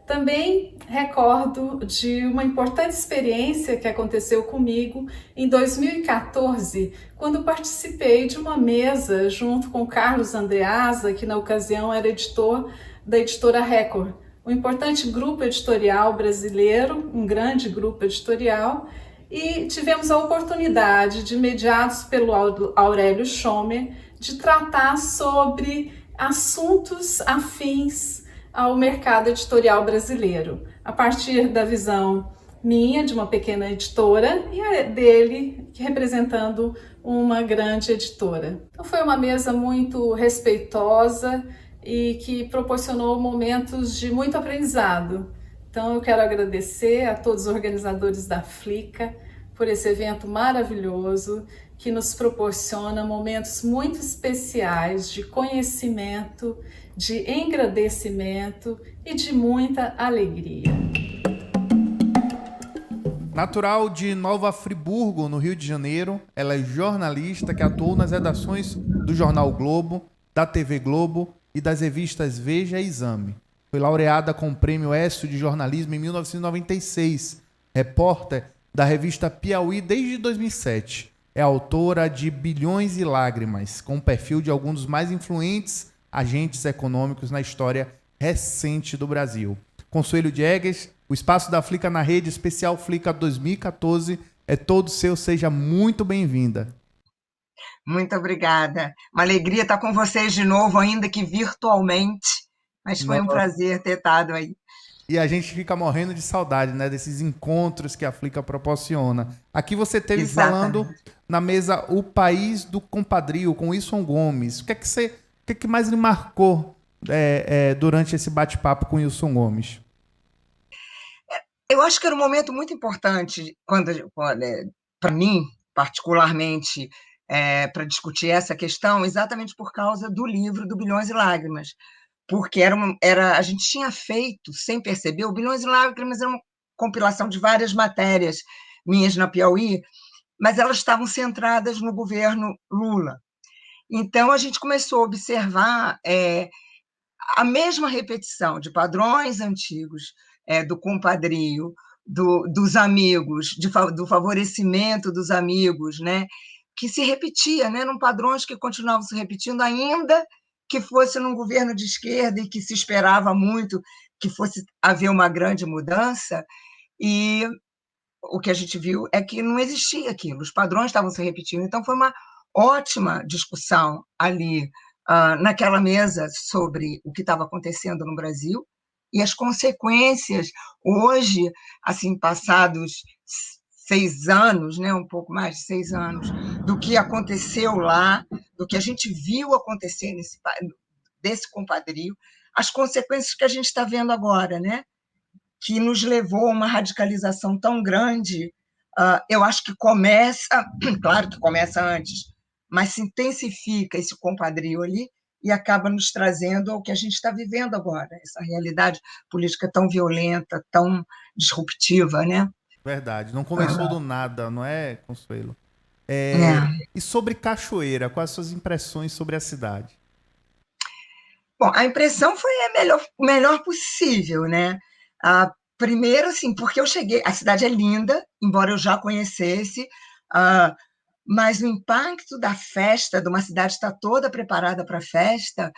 Também recordo de uma importante experiência que aconteceu comigo em 2014, quando participei de uma mesa junto com Carlos Andreassa, que na ocasião era editor da editora Record, um importante grupo editorial brasileiro, um grande grupo editorial, e tivemos a oportunidade, de mediados pelo Aurélio Schomer, de tratar sobre assuntos afins ao mercado editorial brasileiro, a partir da visão minha, de uma pequena editora, e a dele, representando uma grande editora. Então foi uma mesa muito respeitosa, e que proporcionou momentos de muito aprendizado. Então eu quero agradecer a todos os organizadores da Flica por esse evento maravilhoso que nos proporciona momentos muito especiais de conhecimento, de engrandecimento e de muita alegria. Natural de Nova Friburgo, no Rio de Janeiro, ela é jornalista que atuou nas redações do Jornal Globo, da TV Globo e das revistas Veja e Exame. Foi laureada com o Prêmio Écio de Jornalismo em 1996, repórter da revista Piauí desde 2007. É autora de Bilhões e Lágrimas, com o perfil de alguns dos mais influentes agentes econômicos na história recente do Brasil. Consuelo Diegues, o espaço da Flica na Rede, especial Flica 2014, é todo seu, seja muito bem-vinda. Muito obrigada. Uma alegria estar com vocês de novo, ainda que virtualmente, mas foi um prazer ter estado aí. E a gente fica morrendo de saudade, né, desses encontros que a Flica proporciona. Aqui você teve falando na mesa O País do Compadrio, com Wilson Gomes. O que é que mais lhe marcou durante esse bate-papo com Wilson Gomes? Eu acho que era um momento muito importante, para mim, particularmente, para discutir essa questão, exatamente por causa do livro do Bilhões e Lágrimas, porque a gente tinha feito, sem perceber, o Bilhões e Lágrimas era uma compilação de várias matérias minhas na Piauí, mas elas estavam centradas no governo Lula. Então, a gente começou a observar a mesma repetição de padrões antigos, do compadrio, dos amigos, do favorecimento dos amigos, né, que se repetia, né, num padrões que continuavam se repetindo, ainda que fosse num governo de esquerda e que se esperava muito que fosse haver uma grande mudança, e o que a gente viu é que não existia aquilo, os padrões estavam se repetindo. Então, foi uma ótima discussão ali, naquela mesa, sobre o que estava acontecendo no Brasil e as consequências, hoje, assim, passados 6 anos, né, um pouco mais de 6 anos, do que aconteceu lá, do que a gente viu acontecer desse compadrio, as consequências que a gente está vendo agora, né, que nos levou a uma radicalização tão grande. Eu acho que começa, claro que começa antes, mas se intensifica esse compadrio ali e acaba nos trazendo ao que a gente está vivendo agora, essa realidade política tão violenta, tão disruptiva, né? Verdade, não começou do nada, não é, Consuelo? E sobre Cachoeira, quais as suas impressões sobre a cidade? Bom, a impressão foi o melhor possível, né? Primeiro, assim, porque eu cheguei, a cidade é linda, embora eu já conhecesse, mas o impacto da festa, de uma cidade estar toda preparada para a festa,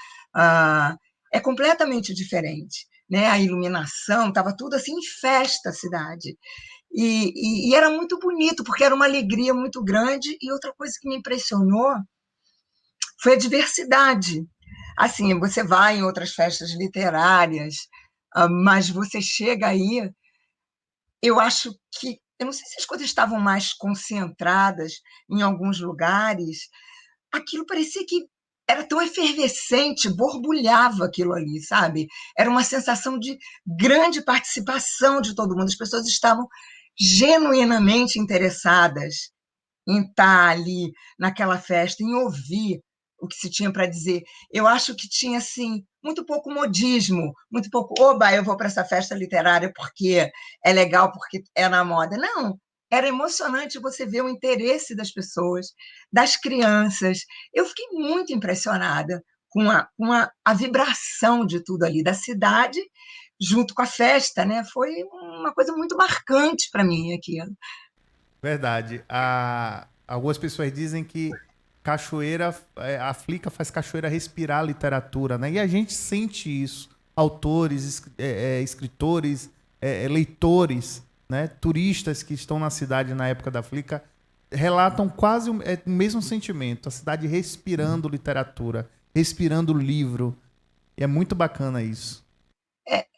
é completamente diferente, né? A iluminação, estava tudo assim em festa a cidade. E era muito bonito, porque era uma alegria muito grande. E outra coisa que me impressionou foi a diversidade. Assim, você vai em outras festas literárias, mas você chega aí, eu acho que, eu não sei se as coisas estavam mais concentradas em alguns lugares, aquilo parecia que era tão efervescente, borbulhava aquilo ali, sabe? Era uma sensação de grande participação de todo mundo, as pessoas estavam genuinamente interessadas em estar ali naquela festa, em ouvir o que se tinha para dizer. Eu acho que tinha, assim, muito pouco modismo, muito pouco, oba, eu vou para essa festa literária porque é legal, porque é na moda. Não, era emocionante você ver o interesse das pessoas, das crianças. Eu fiquei muito impressionada com a vibração de tudo ali, da cidade, junto com a festa, né? Foi uma coisa muito marcante para mim aquilo. Verdade. Algumas pessoas dizem que Cachoeira, a Flica faz Cachoeira respirar a literatura, né? E a gente sente isso. Autores, escritores, leitores, né? Turistas que estão na cidade na época da Flica relatam quase o mesmo sentimento. A cidade respirando literatura, respirando livro. E é muito bacana isso.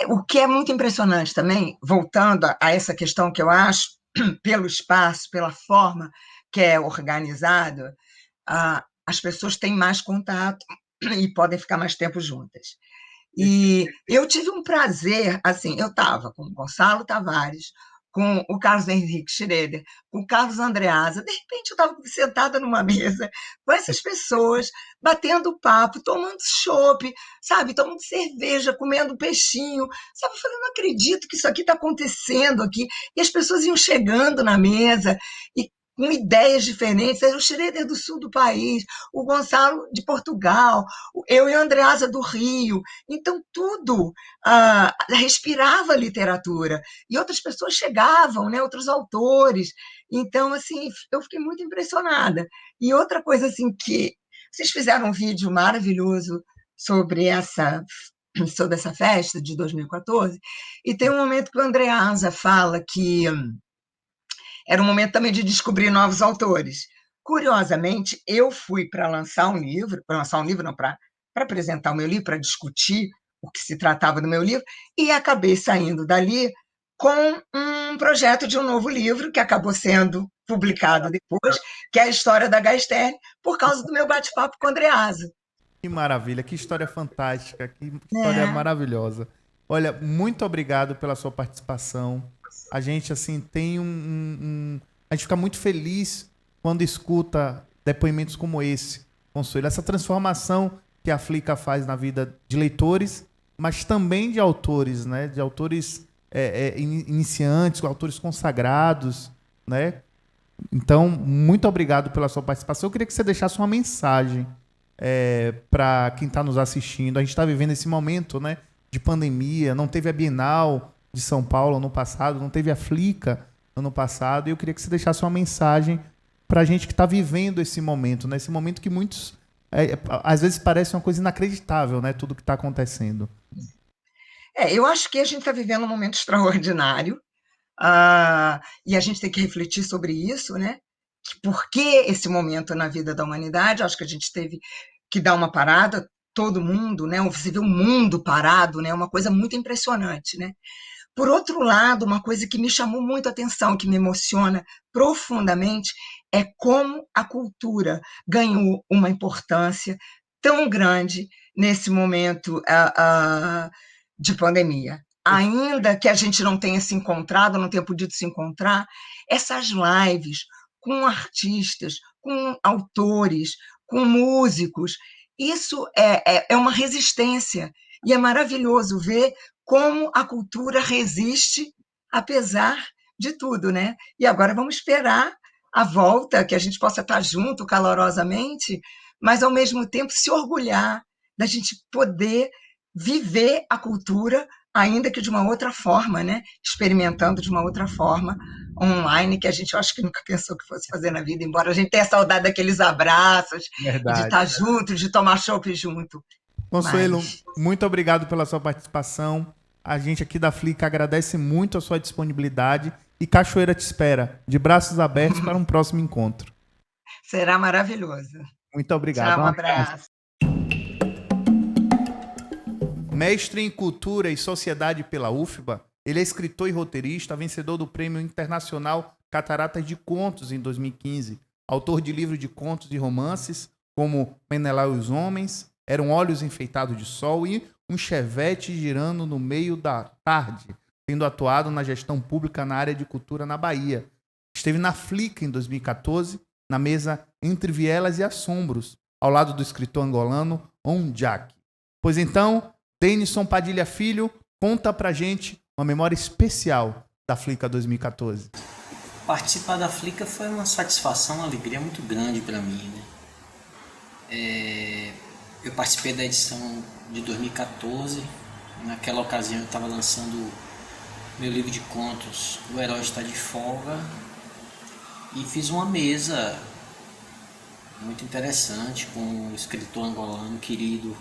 O que é muito impressionante também, voltando a essa questão que eu acho, pelo espaço, pela forma que é organizado, as pessoas têm mais contato e podem ficar mais tempo juntas. E eu tive um prazer, assim, eu estava com o Gonçalo Tavares, com o Carlos Henrique Schroeder, com o Carlos Andreasa, de repente eu estava sentada numa mesa com essas pessoas, batendo papo, tomando chopp, sabe, tomando cerveja, comendo peixinho, sabe, eu falei, não acredito que isso aqui está acontecendo aqui, e as pessoas iam chegando na mesa, e com ideias diferentes, era o Schroeder do sul do país, o Gonçalo de Portugal, eu e a Andreasa do Rio, então tudo respirava literatura, e outras pessoas chegavam, né, outros autores, então, assim, eu fiquei muito impressionada. E outra coisa, assim, que vocês fizeram um vídeo maravilhoso sobre essa festa de 2014, e tem um momento que o Andreasa fala que era um momento também de descobrir novos autores. Curiosamente, eu fui para lançar um livro, não, para apresentar o meu livro, para discutir o que se tratava do meu livro, e acabei saindo dali com um projeto de um novo livro, que acabou sendo publicado depois, que é a História da Gaisterne, por causa do meu bate-papo com o Andreasa. Que maravilha, que história fantástica, que história maravilhosa. Olha, muito obrigado pela sua participação. A gente, assim, tem a gente fica muito feliz quando escuta depoimentos como esse, Consuelo. Essa transformação que a Flica faz na vida de leitores, mas também de autores, né? De autores iniciantes, autores consagrados, né? Então, muito obrigado pela sua participação. Eu queria que você deixasse uma mensagem para quem está nos assistindo. A gente está vivendo esse momento, né, de pandemia, não teve a Bienal de São Paulo ano passado, não teve a Flica ano passado, e eu queria que você deixasse uma mensagem para a gente que está vivendo esse momento, né? Esse momento que muitos, às vezes, parece uma coisa inacreditável, né? Tudo que está acontecendo. Eu acho que a gente está vivendo um momento extraordinário, e a gente tem que refletir sobre isso, né? Por que esse momento na vida da humanidade? Acho que a gente teve que dar uma parada, todo mundo, né? Você vê o mundo parado, né? Uma coisa muito impressionante, né? Por outro lado, uma coisa que me chamou muito a atenção, que me emociona profundamente, é como a cultura ganhou uma importância tão grande nesse momento de pandemia. Ainda que a gente não tenha se encontrado, não tenha podido se encontrar, essas lives com artistas, com autores, com músicos, isso é uma resistência. E é maravilhoso ver como a cultura resiste apesar de tudo, né? E agora vamos esperar a volta, que a gente possa estar junto calorosamente, mas ao mesmo tempo se orgulhar da gente poder viver a cultura, ainda que de uma outra forma, né? Experimentando de uma outra forma, online, que a gente, eu acho que nunca pensou que fosse fazer na vida, embora a gente tenha saudade daqueles abraços, de estar junto, de tomar chopp junto. Consuelo, muito obrigado pela sua participação. A gente aqui da Flica agradece muito a sua disponibilidade e Cachoeira te espera, de braços abertos para um próximo encontro. Será maravilhoso. Muito obrigado. Tchau, um abraço. Mestre em Cultura e Sociedade pela UFBA, ele é escritor e roteirista, vencedor do Prêmio Internacional Cataratas de Contos em 2015, autor de livros de contos e romances como Menelau e os Homens, Eram Olhos Enfeitados de Sol e Um Chevette Girando no Meio da Tarde, tendo atuado na gestão pública na área de cultura na Bahia. Esteve na Flica em 2014, na mesa Entre Vielas e Assombros, ao lado do escritor angolano Ondiak. Pois então, Denison Padilha Filho, conta pra gente uma memória especial da Flica 2014. Participar da Flica foi uma satisfação, uma alegria muito grande para mim, né? Eu participei da edição de 2014, naquela ocasião eu estava lançando meu livro de contos, O Herói Está de Folga, e fiz uma mesa muito interessante com o escritor angolano querido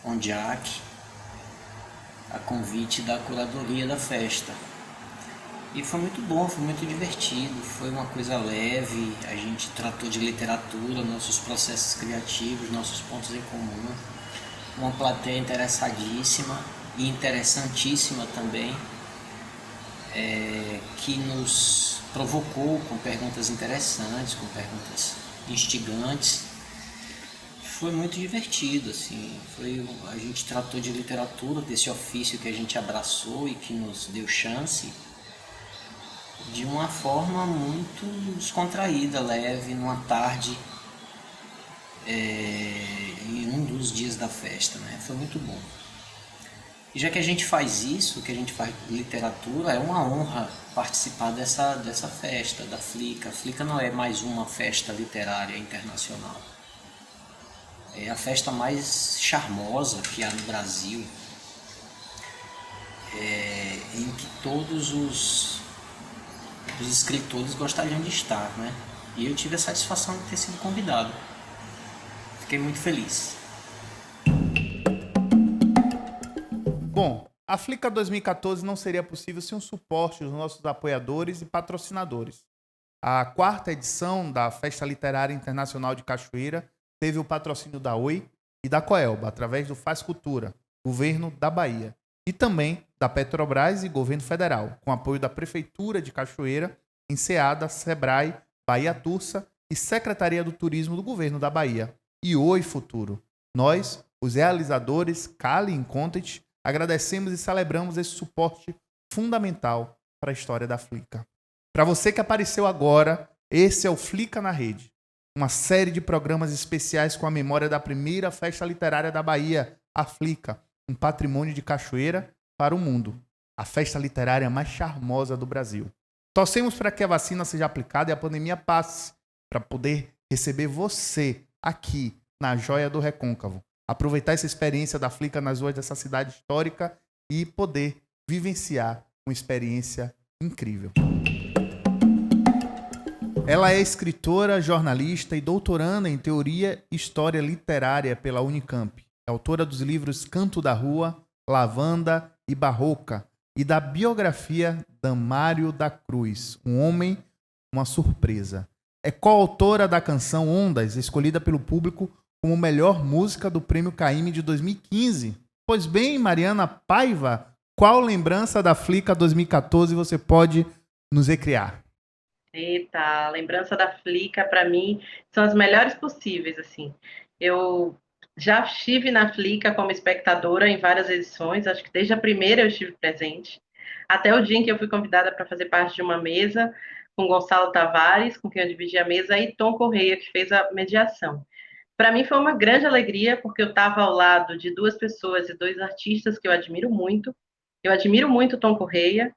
Ondiak, a convite da curadoria da festa. E foi muito bom, foi muito divertido, foi uma coisa leve, a gente tratou de literatura, nossos processos criativos, nossos pontos em comum, uma plateia interessadíssima e interessantíssima também, que nos provocou com perguntas interessantes, com perguntas instigantes. foi muito divertido, assim. A gente tratou de literatura, desse ofício que a gente abraçou e que nos deu chance, de uma forma muito descontraída, leve, numa tarde, em um dos dias da festa, né? Foi muito bom. E já que a gente faz isso, que a gente faz literatura, é uma honra participar dessa festa, da Flica. A Flica não é mais uma festa literária internacional. É a festa mais charmosa que há no Brasil, em que todos os escritores gostariam de estar, né? E eu tive a satisfação de ter sido convidado. Fiquei muito feliz. Bom, a Flica 2014 não seria possível sem o suporte dos nossos apoiadores e patrocinadores. A 4ª edição da Festa Literária Internacional de Cachoeira teve o patrocínio da Oi e da Coelba, através do Faz Cultura, Governo da Bahia, e também da Petrobras e Governo Federal, com apoio da Prefeitura de Cachoeira, Enseada, Sebrae, Bahia Tursa e Secretaria do Turismo do Governo da Bahia. E Oi Futuro. Nós, os realizadores Cali e Content, agradecemos e celebramos esse suporte fundamental para a história da Flica. Para você que apareceu agora, esse é o Flica na Rede, uma série de programas especiais com a memória da primeira festa literária da Bahia, a Flica, um patrimônio de Cachoeira para o mundo, a festa literária mais charmosa do Brasil. Torcemos para que a vacina seja aplicada e a pandemia passe, para poder receber você aqui na Joia do Recôncavo, aproveitar essa experiência da Flica nas ruas dessa cidade histórica e poder vivenciar uma experiência incrível. Ela é escritora, jornalista e doutoranda em Teoria e História Literária pela Unicamp. É autora dos livros Canto da Rua, Lavanda e Barroca e da biografia Damário da Cruz, Um Homem, Uma Surpresa. É coautora da canção Ondas, escolhida pelo público como melhor música do Prêmio Caymmi de 2015. Pois bem, Mariana Paiva, qual lembrança da Flica 2014 você pode nos recriar? Eita, a lembrança da Flica, para mim, são as melhores possíveis, assim. Eu já estive na Flica como espectadora em várias edições, acho que desde a primeira eu estive presente, até o dia em que eu fui convidada para fazer parte de uma mesa com Gonçalo Tavares, com quem eu dividi a mesa, e Tom Correia, que fez a mediação. Para mim foi uma grande alegria, porque eu estava ao lado de duas pessoas e dois artistas que eu admiro muito. Eu admiro muito Tom Correia,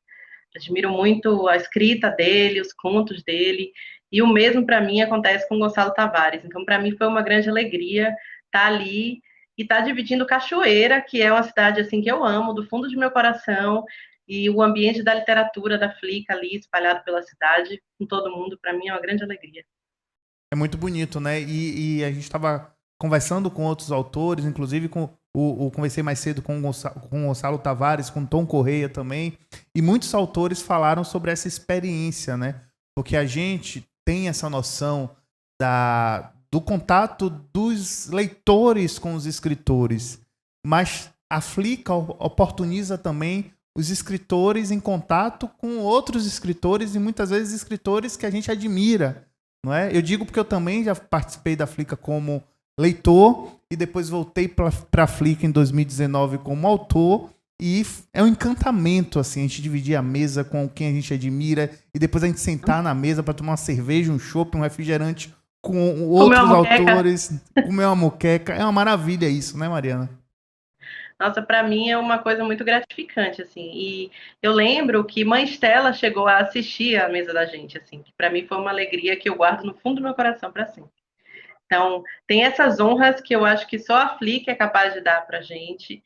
admiro muito a escrita dele, os contos dele, e o mesmo para mim acontece com Gonçalo Tavares. Então, para mim foi uma grande alegria estar ali e estar dividindo Cachoeira, que é uma cidade assim que eu amo, do fundo de meu coração, e o ambiente da literatura da Flica ali espalhado pela cidade, com todo mundo, para mim é uma grande alegria. É muito bonito, né? E a gente estava conversando com outros autores, inclusive conversei mais cedo com o Gonçalo Tavares, com Tom Correia também, e muitos autores falaram sobre essa experiência, né? Porque a gente tem essa noção do contato dos leitores com os escritores, mas a Flica oportuniza também os escritores em contato com outros escritores e muitas vezes escritores que a gente admira, não é? Eu digo porque eu também já participei da Flica como leitor e depois voltei para a Flica em 2019 como autor, e é um encantamento assim, a gente dividir a mesa com quem a gente admira e depois a gente sentar na mesa para tomar uma cerveja, um chopp, um refrigerante com outros autores, comer uma moqueca. É uma maravilha isso, né, Mariana? Nossa, para mim é uma coisa muito gratificante, assim. E eu lembro que Mãe Estela chegou a assistir a mesa da gente, assim, que para mim foi uma alegria que eu guardo no fundo do meu coração para sempre. Então, tem essas honras que eu acho que só a Flica é capaz de dar pra gente.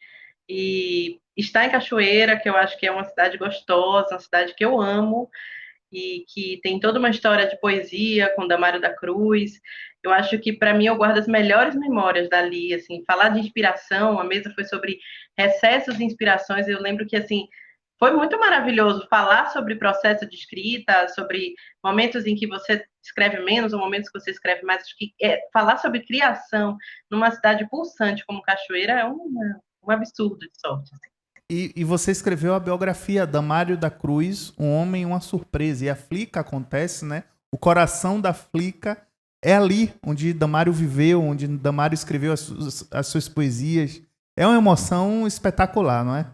E estar em Cachoeira, que eu acho que é uma cidade gostosa, uma cidade que eu amo, e que tem toda uma história de poesia com Damário da Cruz. Eu acho que, para mim, eu guardo as melhores memórias dali, assim, falar de inspiração, a mesa foi sobre recessos e inspirações, eu lembro que, assim, foi muito maravilhoso falar sobre processo de escrita, sobre momentos em que você escreve menos ou momentos que você escreve mais. Acho que falar sobre criação numa cidade pulsante como Cachoeira é um absurdo de sorte, assim. E você escreveu a biografia Damário da Cruz, Um Homem, Uma Surpresa. E a Flica acontece, né? O coração da Flica É ali onde Damário viveu, onde Damário escreveu as suas poesias. É uma emoção espetacular, não é?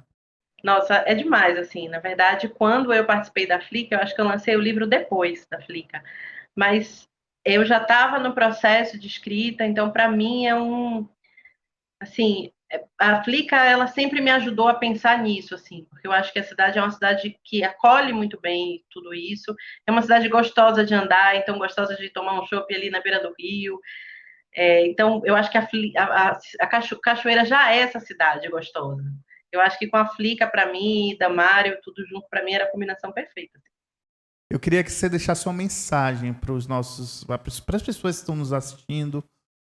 Nossa, é demais, assim. Na verdade, quando eu participei da Flica, eu acho que eu lancei o livro depois da Flica. Mas eu já estava no processo de escrita, então, para mim, assim, a Flica, ela sempre me ajudou a pensar nisso, assim, porque eu acho que a cidade é uma cidade que acolhe muito bem tudo isso. É uma cidade gostosa de andar, então gostosa de tomar um chopp ali na beira do rio. Então, eu acho que a Cachoeira já é essa cidade gostosa. Eu acho que com a Flica, para mim, Damário, tudo junto, para mim, era a combinação perfeita. Eu queria que você deixasse uma mensagem para as pessoas que estão nos assistindo,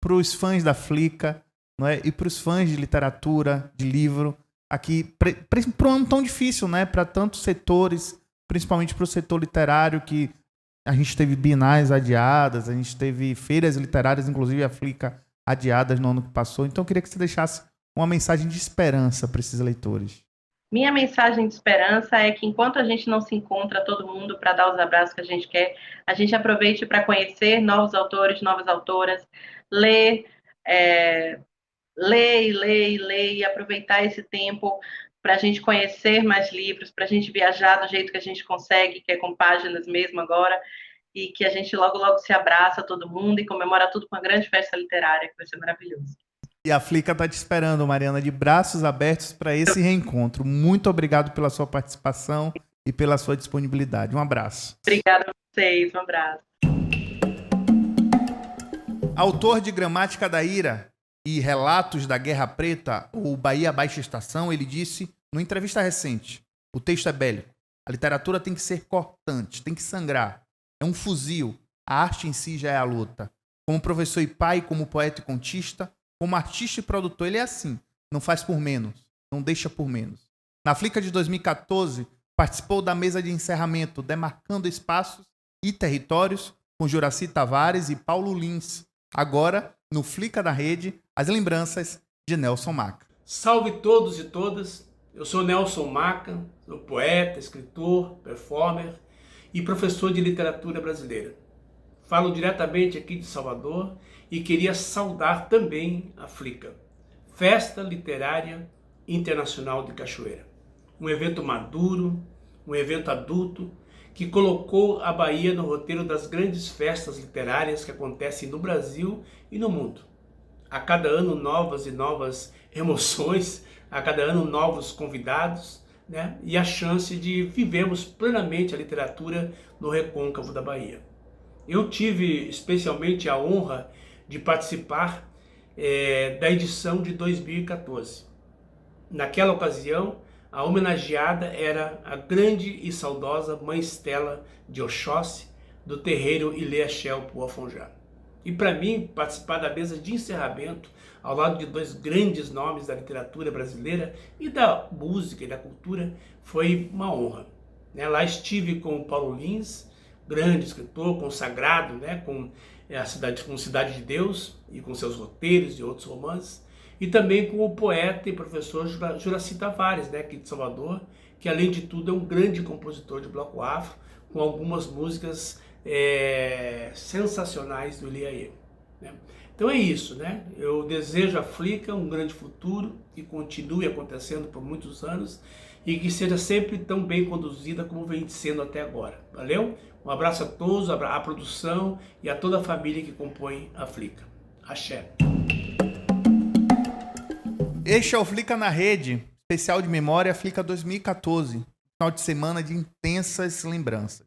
para os fãs da Flica, não é? E para os fãs de literatura, de livro, aqui, para um ano tão difícil, né? Para tantos setores, principalmente para o setor literário, que a gente teve bienais adiadas, a gente teve feiras literárias, inclusive a Flica adiadas no ano que passou. Então eu queria que você deixasse uma mensagem de esperança para esses leitores. Minha mensagem de esperança é que enquanto a gente não se encontra todo mundo para dar os abraços que a gente quer, a gente aproveite para conhecer novos autores, novas autoras, ler e aproveitar esse tempo para a gente conhecer mais livros, para a gente viajar do jeito que a gente consegue, que é com páginas mesmo agora, e que a gente logo, logo se abraça todo mundo e comemora tudo com uma grande festa literária, que vai ser maravilhoso. E a Flica está te esperando, Mariana, de braços abertos para esse reencontro. Muito obrigado pela sua participação e pela sua disponibilidade. Um abraço. Obrigada a vocês, um abraço. Autor de Gramática da Ira e Relatos da Guerra Preta, o Bahia Baixa Estação, ele disse, numa entrevista recente, o texto é bélico. A literatura tem que ser cortante, tem que sangrar. É um fuzil. A arte em si já é a luta. Como professor e pai, como poeta e contista, como artista e produtor, ele é assim. Não faz por menos. Não deixa por menos. Na Flica de 2014, participou da mesa de encerramento, demarcando espaços e territórios com Juraci Tavares e Paulo Lins. Agora, no Flica da Rede, as lembranças de Nelson Maca. Salve todos e todas. Eu sou Nelson Maca, sou poeta, escritor, performer e professor de literatura brasileira. Falo diretamente aqui de Salvador e queria saudar também a Flica, Festa Literária Internacional de Cachoeira. Um evento maduro, um evento adulto, que colocou a Bahia no roteiro das grandes festas literárias que acontecem no Brasil e no mundo. A cada ano novas e novas emoções, a cada ano novos convidados, né? E a chance de vivermos plenamente a literatura no recôncavo da Bahia. Eu tive especialmente a honra de participar da edição de 2014. Naquela ocasião, a homenageada era a grande e saudosa Mãe Estela de Oxóssi, do terreiro Ilê Axel Puafonjá. E para mim, participar da mesa de encerramento, ao lado de dois grandes nomes da literatura brasileira e da música e da cultura, foi uma honra. Lá estive com o Paulo Lins, grande escritor, consagrado, com Cidade de Deus e com seus roteiros e outros romances, e também com o poeta e professor Juraci Tavares, aqui de Salvador, que além de tudo é um grande compositor de bloco afro, com algumas músicas sensacionais do Ilê. Então é isso, Eu desejo à Flica um grande futuro, que continue acontecendo por muitos anos e que seja sempre tão bem conduzida como vem sendo até agora. Valeu? Um abraço a todos, à produção e a toda a família que compõe a Flica. Axé. Este é o Flica na Rede, especial de memória Flica 2014, final de semana de intensas lembranças.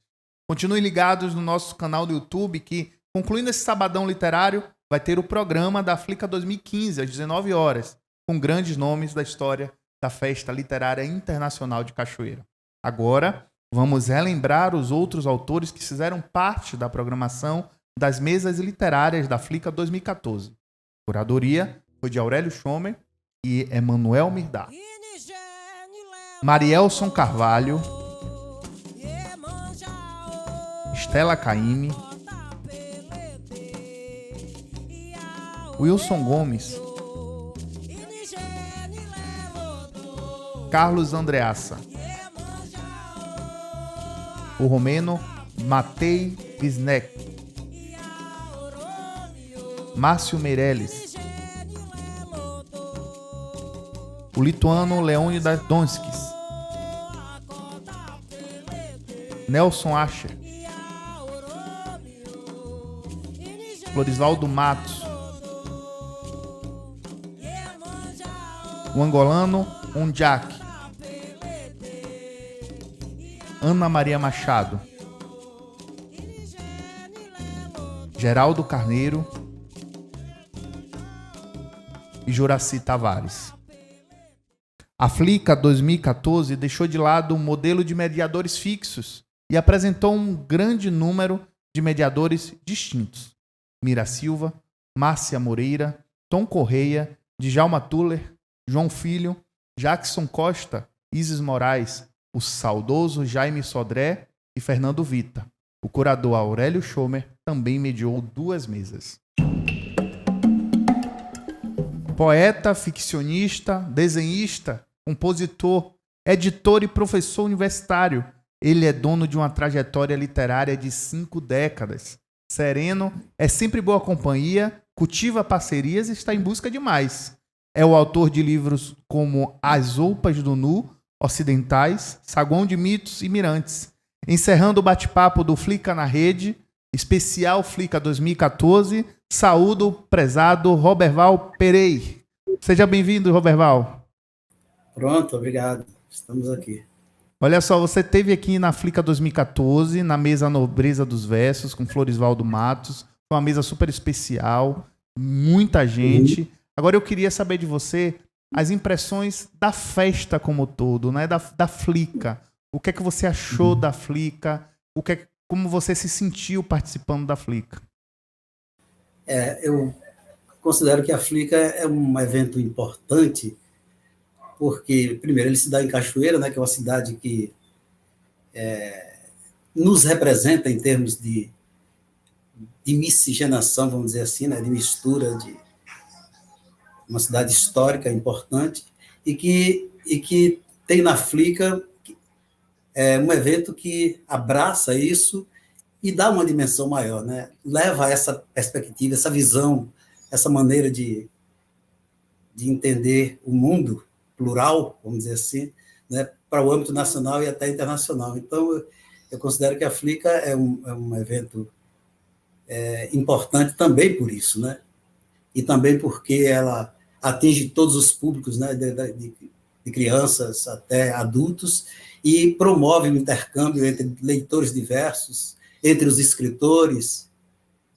Continuem ligados no nosso canal do YouTube que, concluindo esse sabadão literário, vai ter o programa da Flica 2015, às 19 horas, com grandes nomes da história da Festa Literária Internacional de Cachoeira. Agora, vamos relembrar os outros autores que fizeram parte da programação das mesas literárias da Flica 2014. A curadoria foi de Aurélio Schomer e Emanuel Mirdá. Marielson Carvalho, Estela Caymmi, Wilson Gomes, Carlos Andreassa, o romeno Matei Wisnek, Márcio Meirelles. O lituano Leônidas Donskis. Nelson Ascher. Florisvaldo Matos. O angolano Ondiak. Ana Maria Machado. Geraldo Carneiro e Juraci Tavares. A Flica 2014 deixou de lado um modelo de mediadores fixos e apresentou um grande número de mediadores distintos. Mira Silva, Márcia Moreira, Tom Correia, Djalma Tuller, João Filho, Jackson Costa, Isis Moraes, o saudoso Jaime Sodré e Fernando Vita. O curador Aurélio Schomer também mediou 2 mesas. Poeta, ficcionista, desenhista, compositor, editor e professor universitário, ele é dono de uma trajetória literária de 5 décadas. Sereno, é sempre boa companhia, cultiva parcerias e está em busca de mais. É o autor de livros como As Oupas do Nu, Ocidentais, Saguão de Mitos e Mirantes. Encerrando o bate-papo do Flica na Rede, especial Flica 2014, saúdo o prezado Roberval Pereira. Seja bem-vindo, Roberval. Pronto, obrigado. Estamos aqui. Olha só, você esteve aqui na Flica 2014, na mesa Nobreza dos Versos, com Florisvaldo Matos. Foi uma mesa super especial, muita gente. Agora eu queria saber de você as impressões da festa como um todo, né? da Flica. O que é que você achou da Flica? Como você se sentiu participando da Flica? Eu considero que a Flica é um evento importante, porque, primeiro, ele se dá em Cachoeira, né, que é uma cidade que nos representa em termos de miscigenação, vamos dizer assim, né, de mistura, de uma cidade histórica importante, e que tem na Flica um evento que abraça isso e dá uma dimensão maior, né? Leva essa perspectiva, essa visão, essa maneira de entender o mundo plural, vamos dizer assim, né, para o âmbito nacional e até internacional. Então, eu considero que a Flica é um evento importante também por isso, né? E também porque ela atinge todos os públicos, né, de crianças até adultos, e promove o intercâmbio entre leitores diversos, entre os escritores.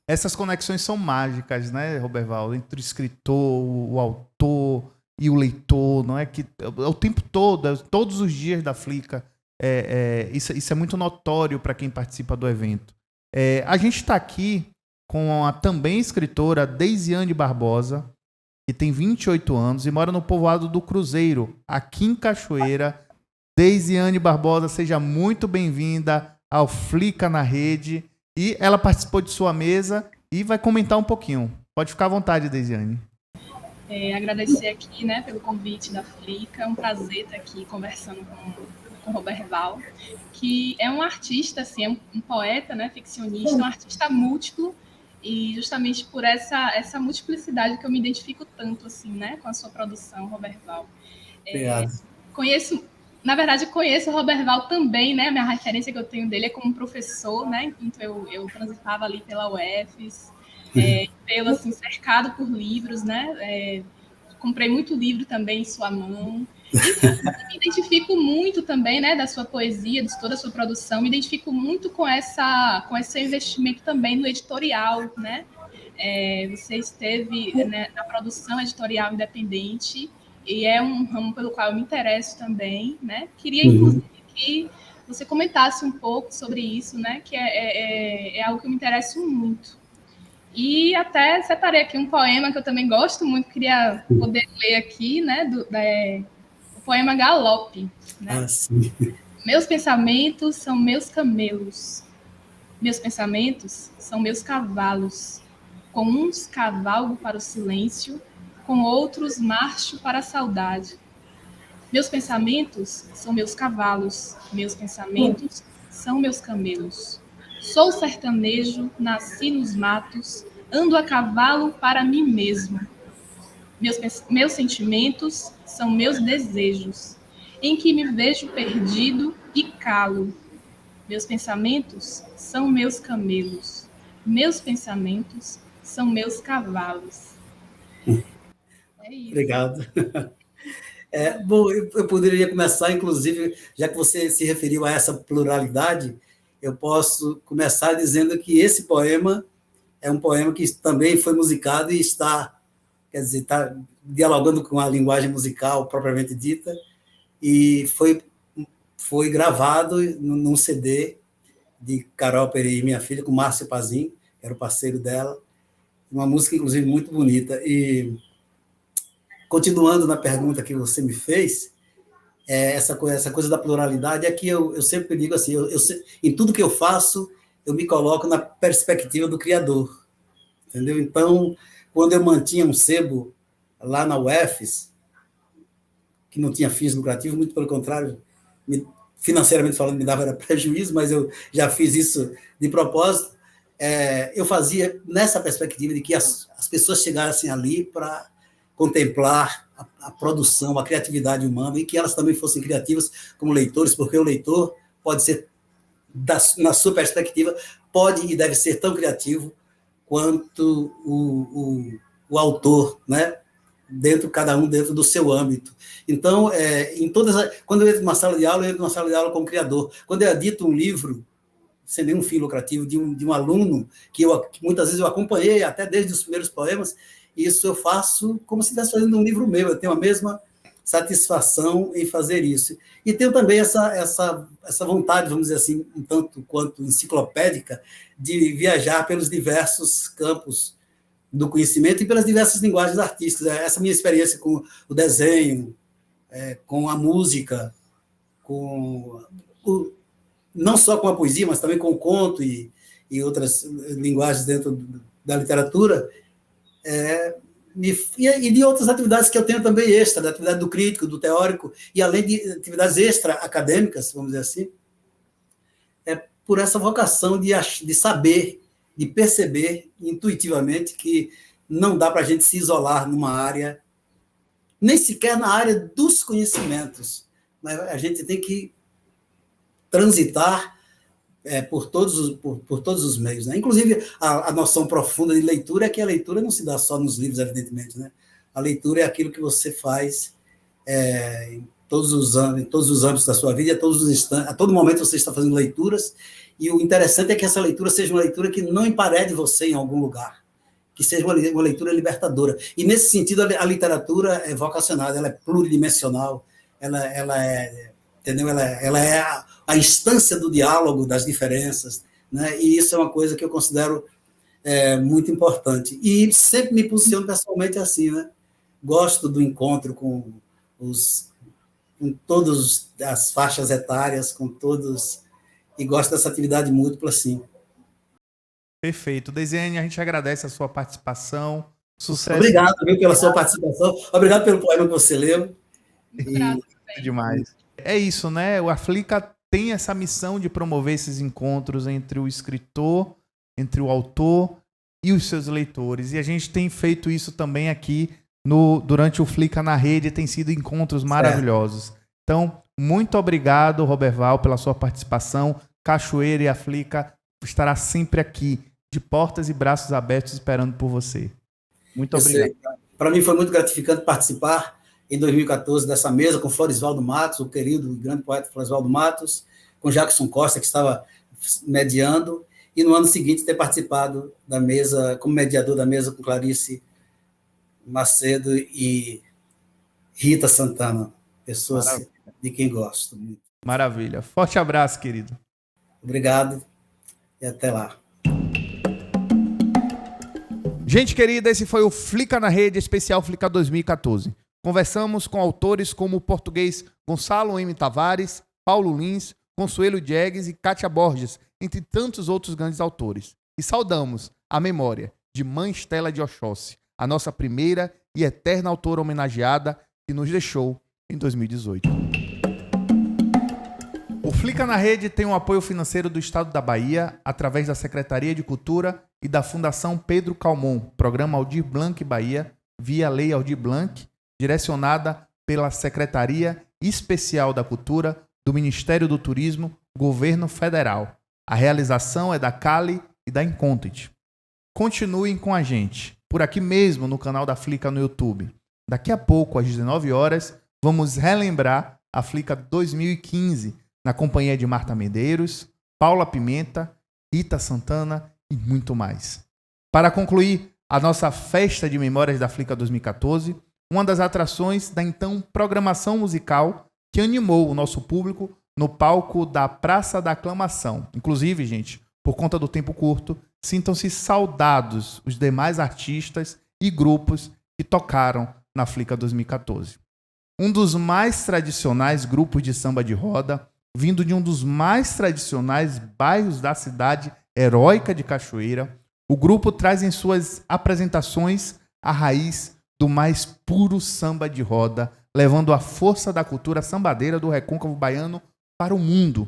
Essas conexões são mágicas, né, Roberval? Entre o escritor, o autor e o leitor, não é? Que o tempo todo, todos os dias da Flica, isso é muito notório para quem participa do evento. A gente está aqui com a também escritora Deisiane Barbosa, que tem 28 anos e mora no povoado do Cruzeiro, aqui em Cachoeira. Deisiane Barbosa, seja muito bem-vinda ao Flica na Rede. E ela participou de sua mesa e vai comentar um pouquinho. Pode ficar à vontade, Deisiane. Agradecer aqui, né, pelo convite da Flica. É um prazer estar aqui conversando com o Roberval, que é um artista, assim, é um poeta, né, ficcionista, um artista múltiplo, e justamente por essa multiplicidade que eu me identifico tanto, assim, né, com a sua produção, Roberval. Obrigado. Na verdade, conheço o Roberval também, né? A minha referência que eu tenho dele é como professor, né? Enquanto eu transitava ali pela UFES, pelo, assim, cercado por livros, né? Comprei muito livro também em sua mão. E me identifico muito também, né? Da sua poesia, de toda a sua produção. Me identifico muito com esse investimento também no editorial, né? Você esteve, né, na produção editorial independente, e é um ramo pelo qual eu me interesso também, né? Queria, inclusive, que você comentasse um pouco sobre isso, né? Que é algo que eu me interesso muito. E até separei aqui um poema que eu também gosto muito, queria poder ler aqui, né? O poema Galope, né? Ah, sim. Meus pensamentos são meus camelos. Meus pensamentos são meus cavalos. Com uns cavalgo para o silêncio, com outros marcho para a saudade. Meus pensamentos são meus cavalos, meus pensamentos são meus camelos. Sou sertanejo, nasci nos matos, ando a cavalo para mim mesmo. Meus sentimentos são meus desejos, em que me vejo perdido e calo. Meus pensamentos são meus camelos. Meus pensamentos são meus cavalos. É isso. Obrigado. Bom, eu poderia começar, inclusive, já que você se referiu a essa pluralidade, eu posso começar dizendo que esse poema é um poema que também foi musicado e está dialogando com a linguagem musical propriamente dita, e foi gravado num CD de Carol Peri, minha filha, com Márcio Pazin, que era o parceiro dela, uma música, inclusive, muito bonita. E, continuando na pergunta que você me fez, essa coisa da pluralidade é que eu sempre digo assim, em tudo que eu faço, eu me coloco na perspectiva do Criador, entendeu? Então, quando eu mantinha um sebo lá na UFES, que não tinha fins lucrativos, muito pelo contrário, financeiramente falando, me dava prejuízo, mas eu já fiz isso de propósito, eu fazia nessa perspectiva de que as pessoas chegassem ali para contemplar a produção, a criatividade humana, e que elas também fossem criativas como leitores, porque o leitor pode ser, na sua perspectiva, pode e deve ser tão criativo quanto o autor, né? Cada um dentro do seu âmbito. Então, quando eu entro numa sala de aula, eu entro numa sala de aula como criador. Quando eu edito um livro, sem nenhum fim lucrativo, de um aluno, que muitas vezes eu acompanhei, até desde os primeiros poemas, isso eu faço como se estivesse fazendo um livro meu, eu tenho a mesma satisfação em fazer isso. E tenho também essa vontade, vamos dizer assim, um tanto quanto enciclopédica, de viajar pelos diversos campos do conhecimento e pelas diversas linguagens artísticas. Essa minha experiência com o desenho, com a música, não só com a poesia, mas também com o conto e outras linguagens dentro da literatura, e de outras atividades que eu tenho também extra, da atividade do crítico, do teórico, e além de atividades extra-acadêmicas, vamos dizer assim, por essa vocação de saber, de perceber intuitivamente que não dá para a gente se isolar numa área, nem sequer na área dos conhecimentos, mas a gente tem que transitar por todos os meios, né? Inclusive, a noção profunda de leitura é que a leitura não se dá só nos livros, evidentemente, né? A leitura é aquilo que você faz em todos os âmbitos da sua vida, a todo momento você está fazendo leituras, e o interessante é que essa leitura seja uma leitura que não emparede você em algum lugar, que seja uma leitura libertadora. E, nesse sentido, a literatura é vocacionada, ela é pluridimensional, ela é a instância do diálogo, das diferenças, né? E isso é uma coisa que eu considero muito importante. E sempre me posiciono pessoalmente assim, né? Gosto do encontro com todas as faixas etárias, com todos, e gosto dessa atividade múltipla, sim. Perfeito. Desenhe, a gente agradece a sua participação. Sucesso. Obrigado, pela sua participação. Obrigado pelo poema que você leu. Demais. É isso, né? O Aflica tem essa missão de promover esses encontros entre o escritor, entre o autor e os seus leitores. E a gente tem feito isso também aqui durante o Flica na Rede, tem sido encontros maravilhosos. Então, muito obrigado, Roberval, pela sua participação. Cachoeira e Aflica estará sempre aqui, de portas e braços abertos, esperando por você. Muito obrigado. Para mim foi muito gratificante participar em 2014 dessa mesa com Floresvaldo Matos, o querido e grande poeta Floresvaldo Matos, com Jackson Costa, que estava mediando, e no ano seguinte ter participado da mesa, como mediador da mesa com Clarice Macedo e Rita Santana, pessoas de quem gosto muito. Maravilha. Forte abraço, querido. Obrigado e até lá. Gente querida, esse foi o Flica na Rede, especial Flica 2014. Conversamos com autores como o português Gonçalo M. Tavares, Paulo Lins, Consuelo Diegues e Kátia Borges, entre tantos outros grandes autores. E saudamos a memória de Mãe Estela de Oxóssi, a nossa primeira e eterna autora homenageada que nos deixou em 2018. O Flica na Rede tem o apoio financeiro do Estado da Bahia, através da Secretaria de Cultura e da Fundação Pedro Calmon, Programa Aldir Blanc Bahia, via Lei Aldir Blanc, direcionada pela Secretaria Especial da Cultura do Ministério do Turismo, Governo Federal. A realização é da Cali e da Incontent. Continuem com a gente, por aqui mesmo no canal da Flica no YouTube. Daqui a pouco, às 19 horas, vamos relembrar a Flica 2015, na companhia de Marta Medeiros, Paula Pimenta, Rita Santana e muito mais. Para concluir a nossa festa de memórias da Flica 2014, uma das atrações da então programação musical que animou o nosso público no palco da Praça da Aclamação. Inclusive, gente, por conta do tempo curto, sintam-se saudados os demais artistas e grupos que tocaram na Flica 2014. Um dos mais tradicionais grupos de samba de roda, vindo de um dos mais tradicionais bairros da cidade heróica de Cachoeira, o grupo traz em suas apresentações a raiz do mais puro samba de roda, levando a força da cultura sambadeira do recôncavo baiano para o mundo.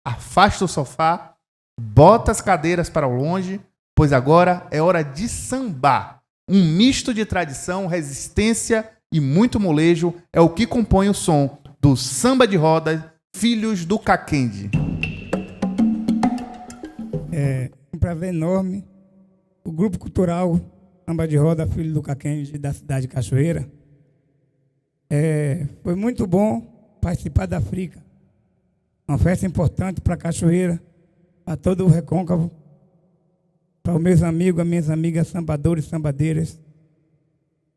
Afasta o sofá, bota as cadeiras para longe, pois agora é hora de sambar. Um misto de tradição, resistência e muito molejo é o que compõe o som do samba de roda Filhos do Caquende. É um prazer enorme. O Grupo Cultural Samba de Roda Filhos do Caquende da cidade de Cachoeira. Foi muito bom participar da Flica. Uma festa importante para Cachoeira, para todo o recôncavo, para os meus amigos, as minhas amigas sambadores e sambadeiras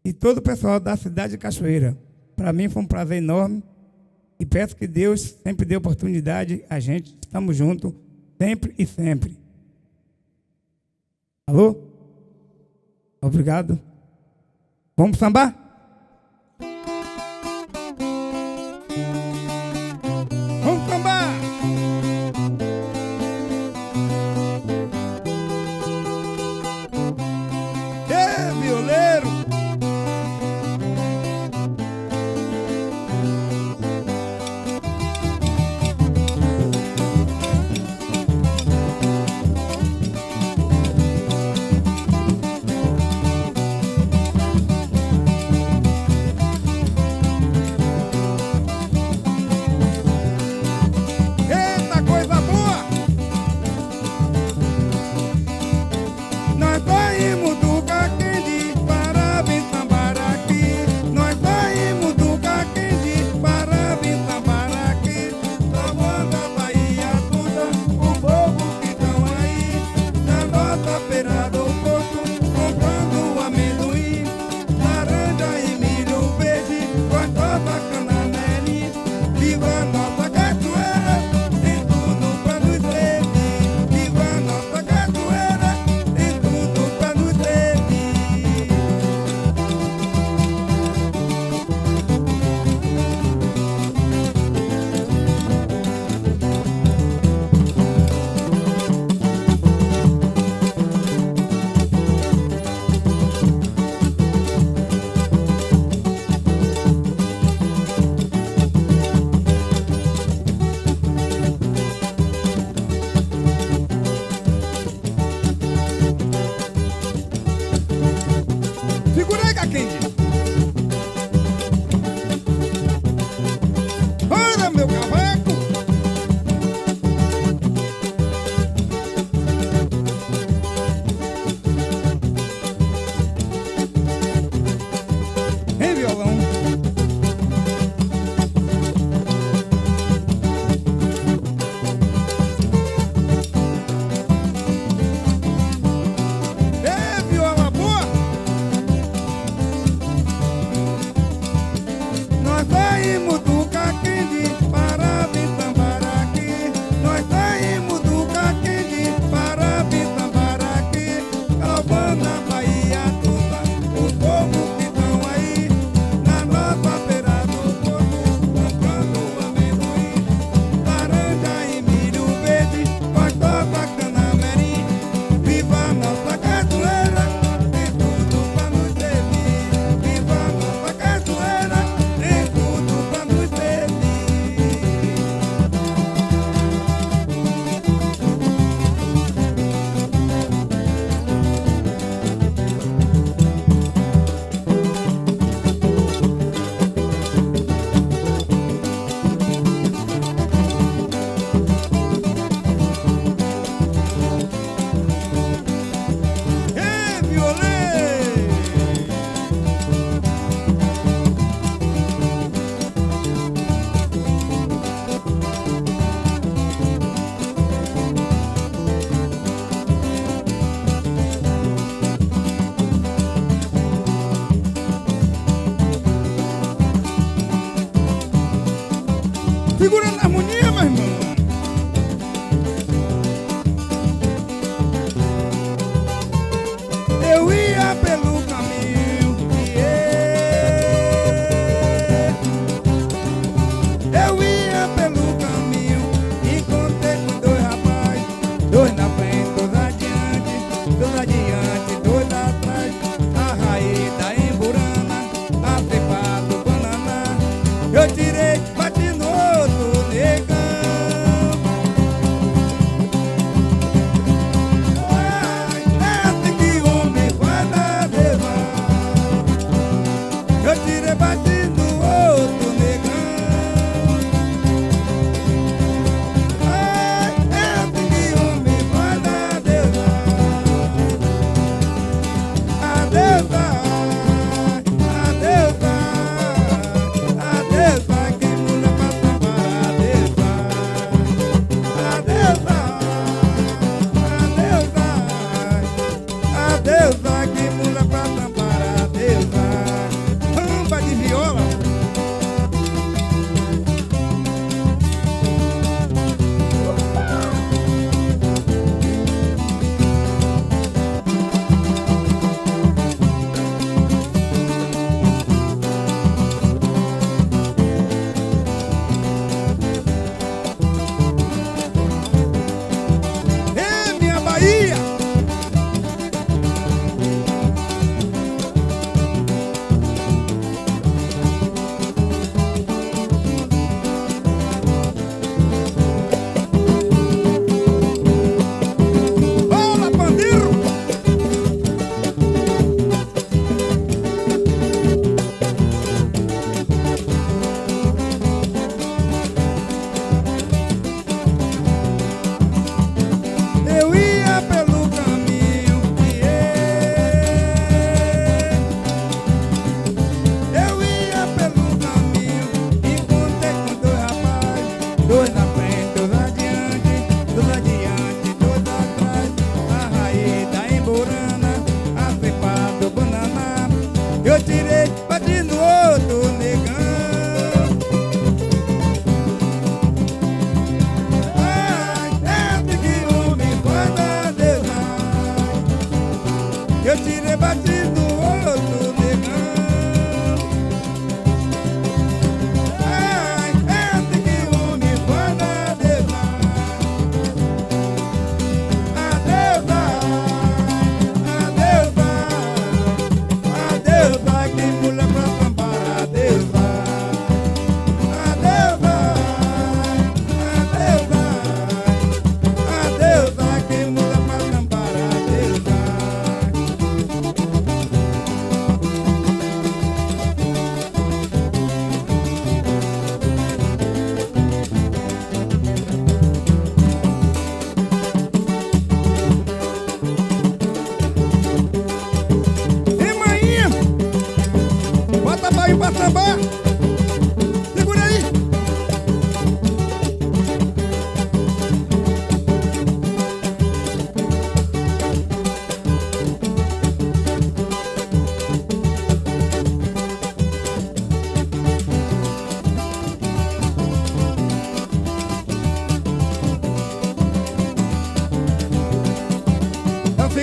e todo o pessoal da cidade de Cachoeira. Para mim foi um prazer enorme e peço que Deus sempre dê oportunidade a gente. Estamos juntos, sempre e sempre. Alô? Obrigado. Vamos sambar? Vamos sambar! Violeiro!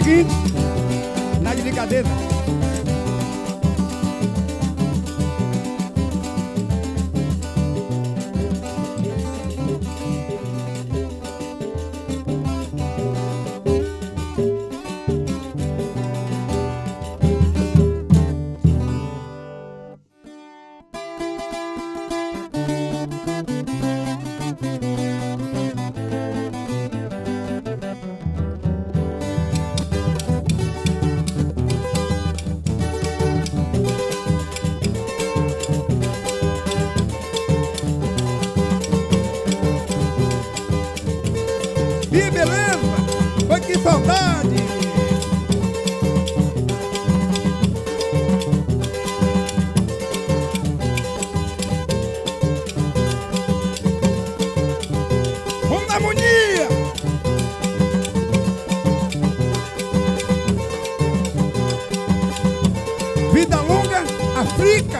seguinte, na delicadeza. Que beleza! Foi que saudade! Vamos na harmonia! Vida longa, África!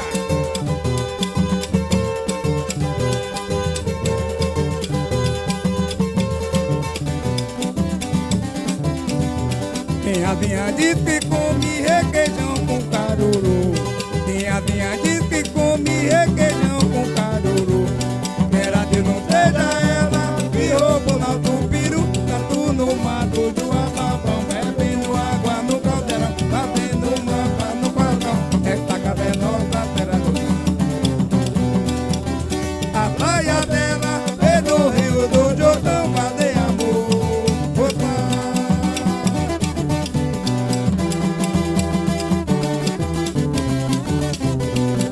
Tem a vinha diz que come requeijão com caruru. Tem a vinha diz que come requeijão com caruru. Era Deus não seja ela que roubou nosso peru. Tatu no mato do Amapão, bebendo água no caldeirão, fazendo mapa no quartão. Esta casa é nossa terra do a praia dela é do Rio do Jordão, fazer amor.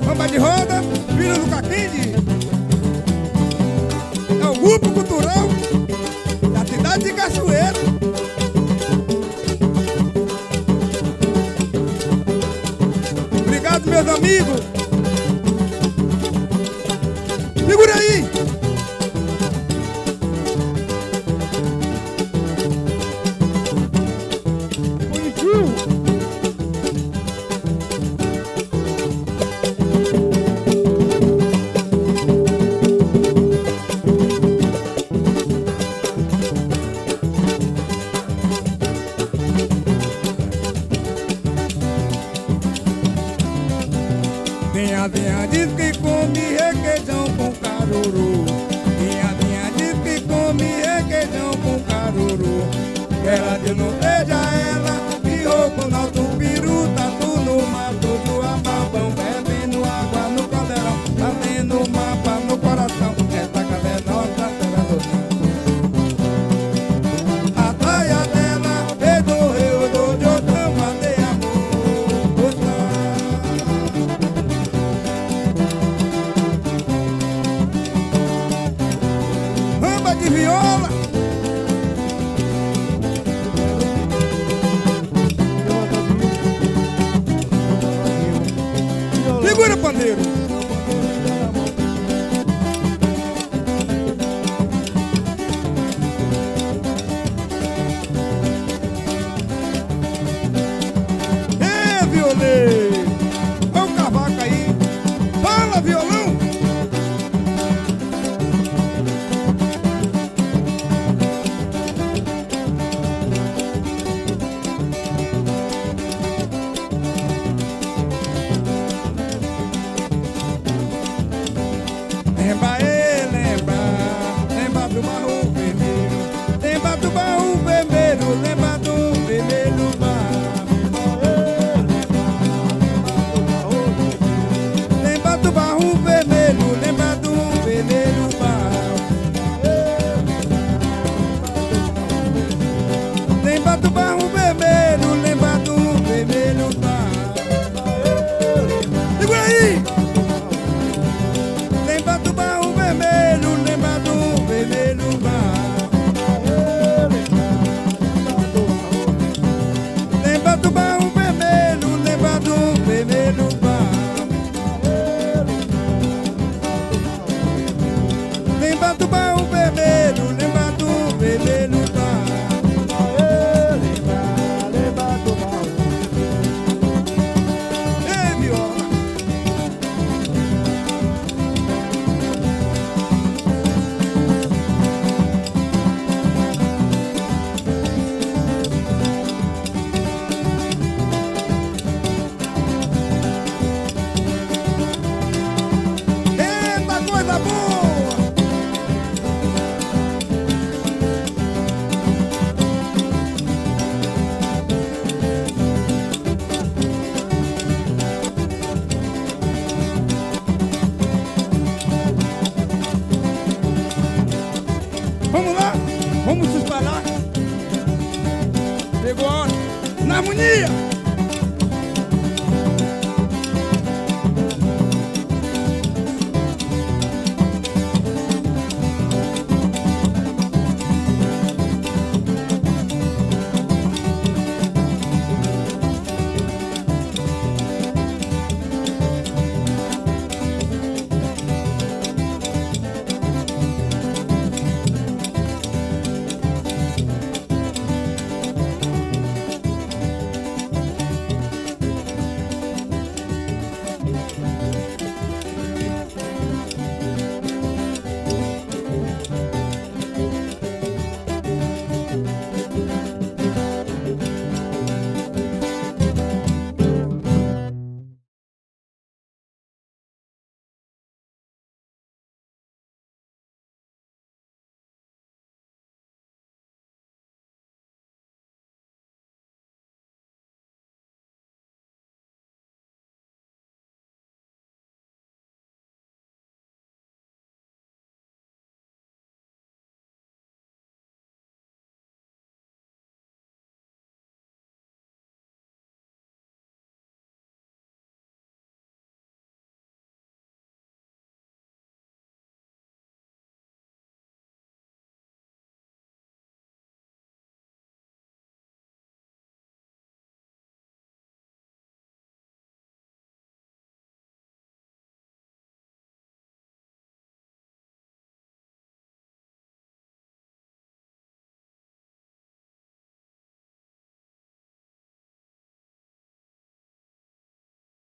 Samba de roda, filho do Caquinde. É o grupo cultural da cidade de Cachoeira. Obrigado, meus amigos. Segura aí. Tem a vinha diz que come requeijão com caruru. Tem a vinha diz que come requeijão com caruru. Ela Deus não seja ela que roubou nosso peru. Tatu no mato do Amapão, bebendo água no caldeirão, fazendo mapa no coração. Esta casa é nossa terra do a praia dela é do Rio do Jordão, fazer amor. Samba de viola. Segura, pandeiro. É, violeiro. Olha o cavaco aí. Fala, violão. Lembra, lembra do barro vermelho. Lembra do barro vermelho, lembra do vermelho barro. Lembra do barro vermelho, lembra do vermelho barro. Lembra do barro vermelho, lembra do vermelho barro. Segura aí! Lembra do barro vermelho, lembra do vermelho barro. Lembra do barro vermelho, lembra do vermelho barro. Lembra do barro vermelho, lembra do vermelho barro. companhia.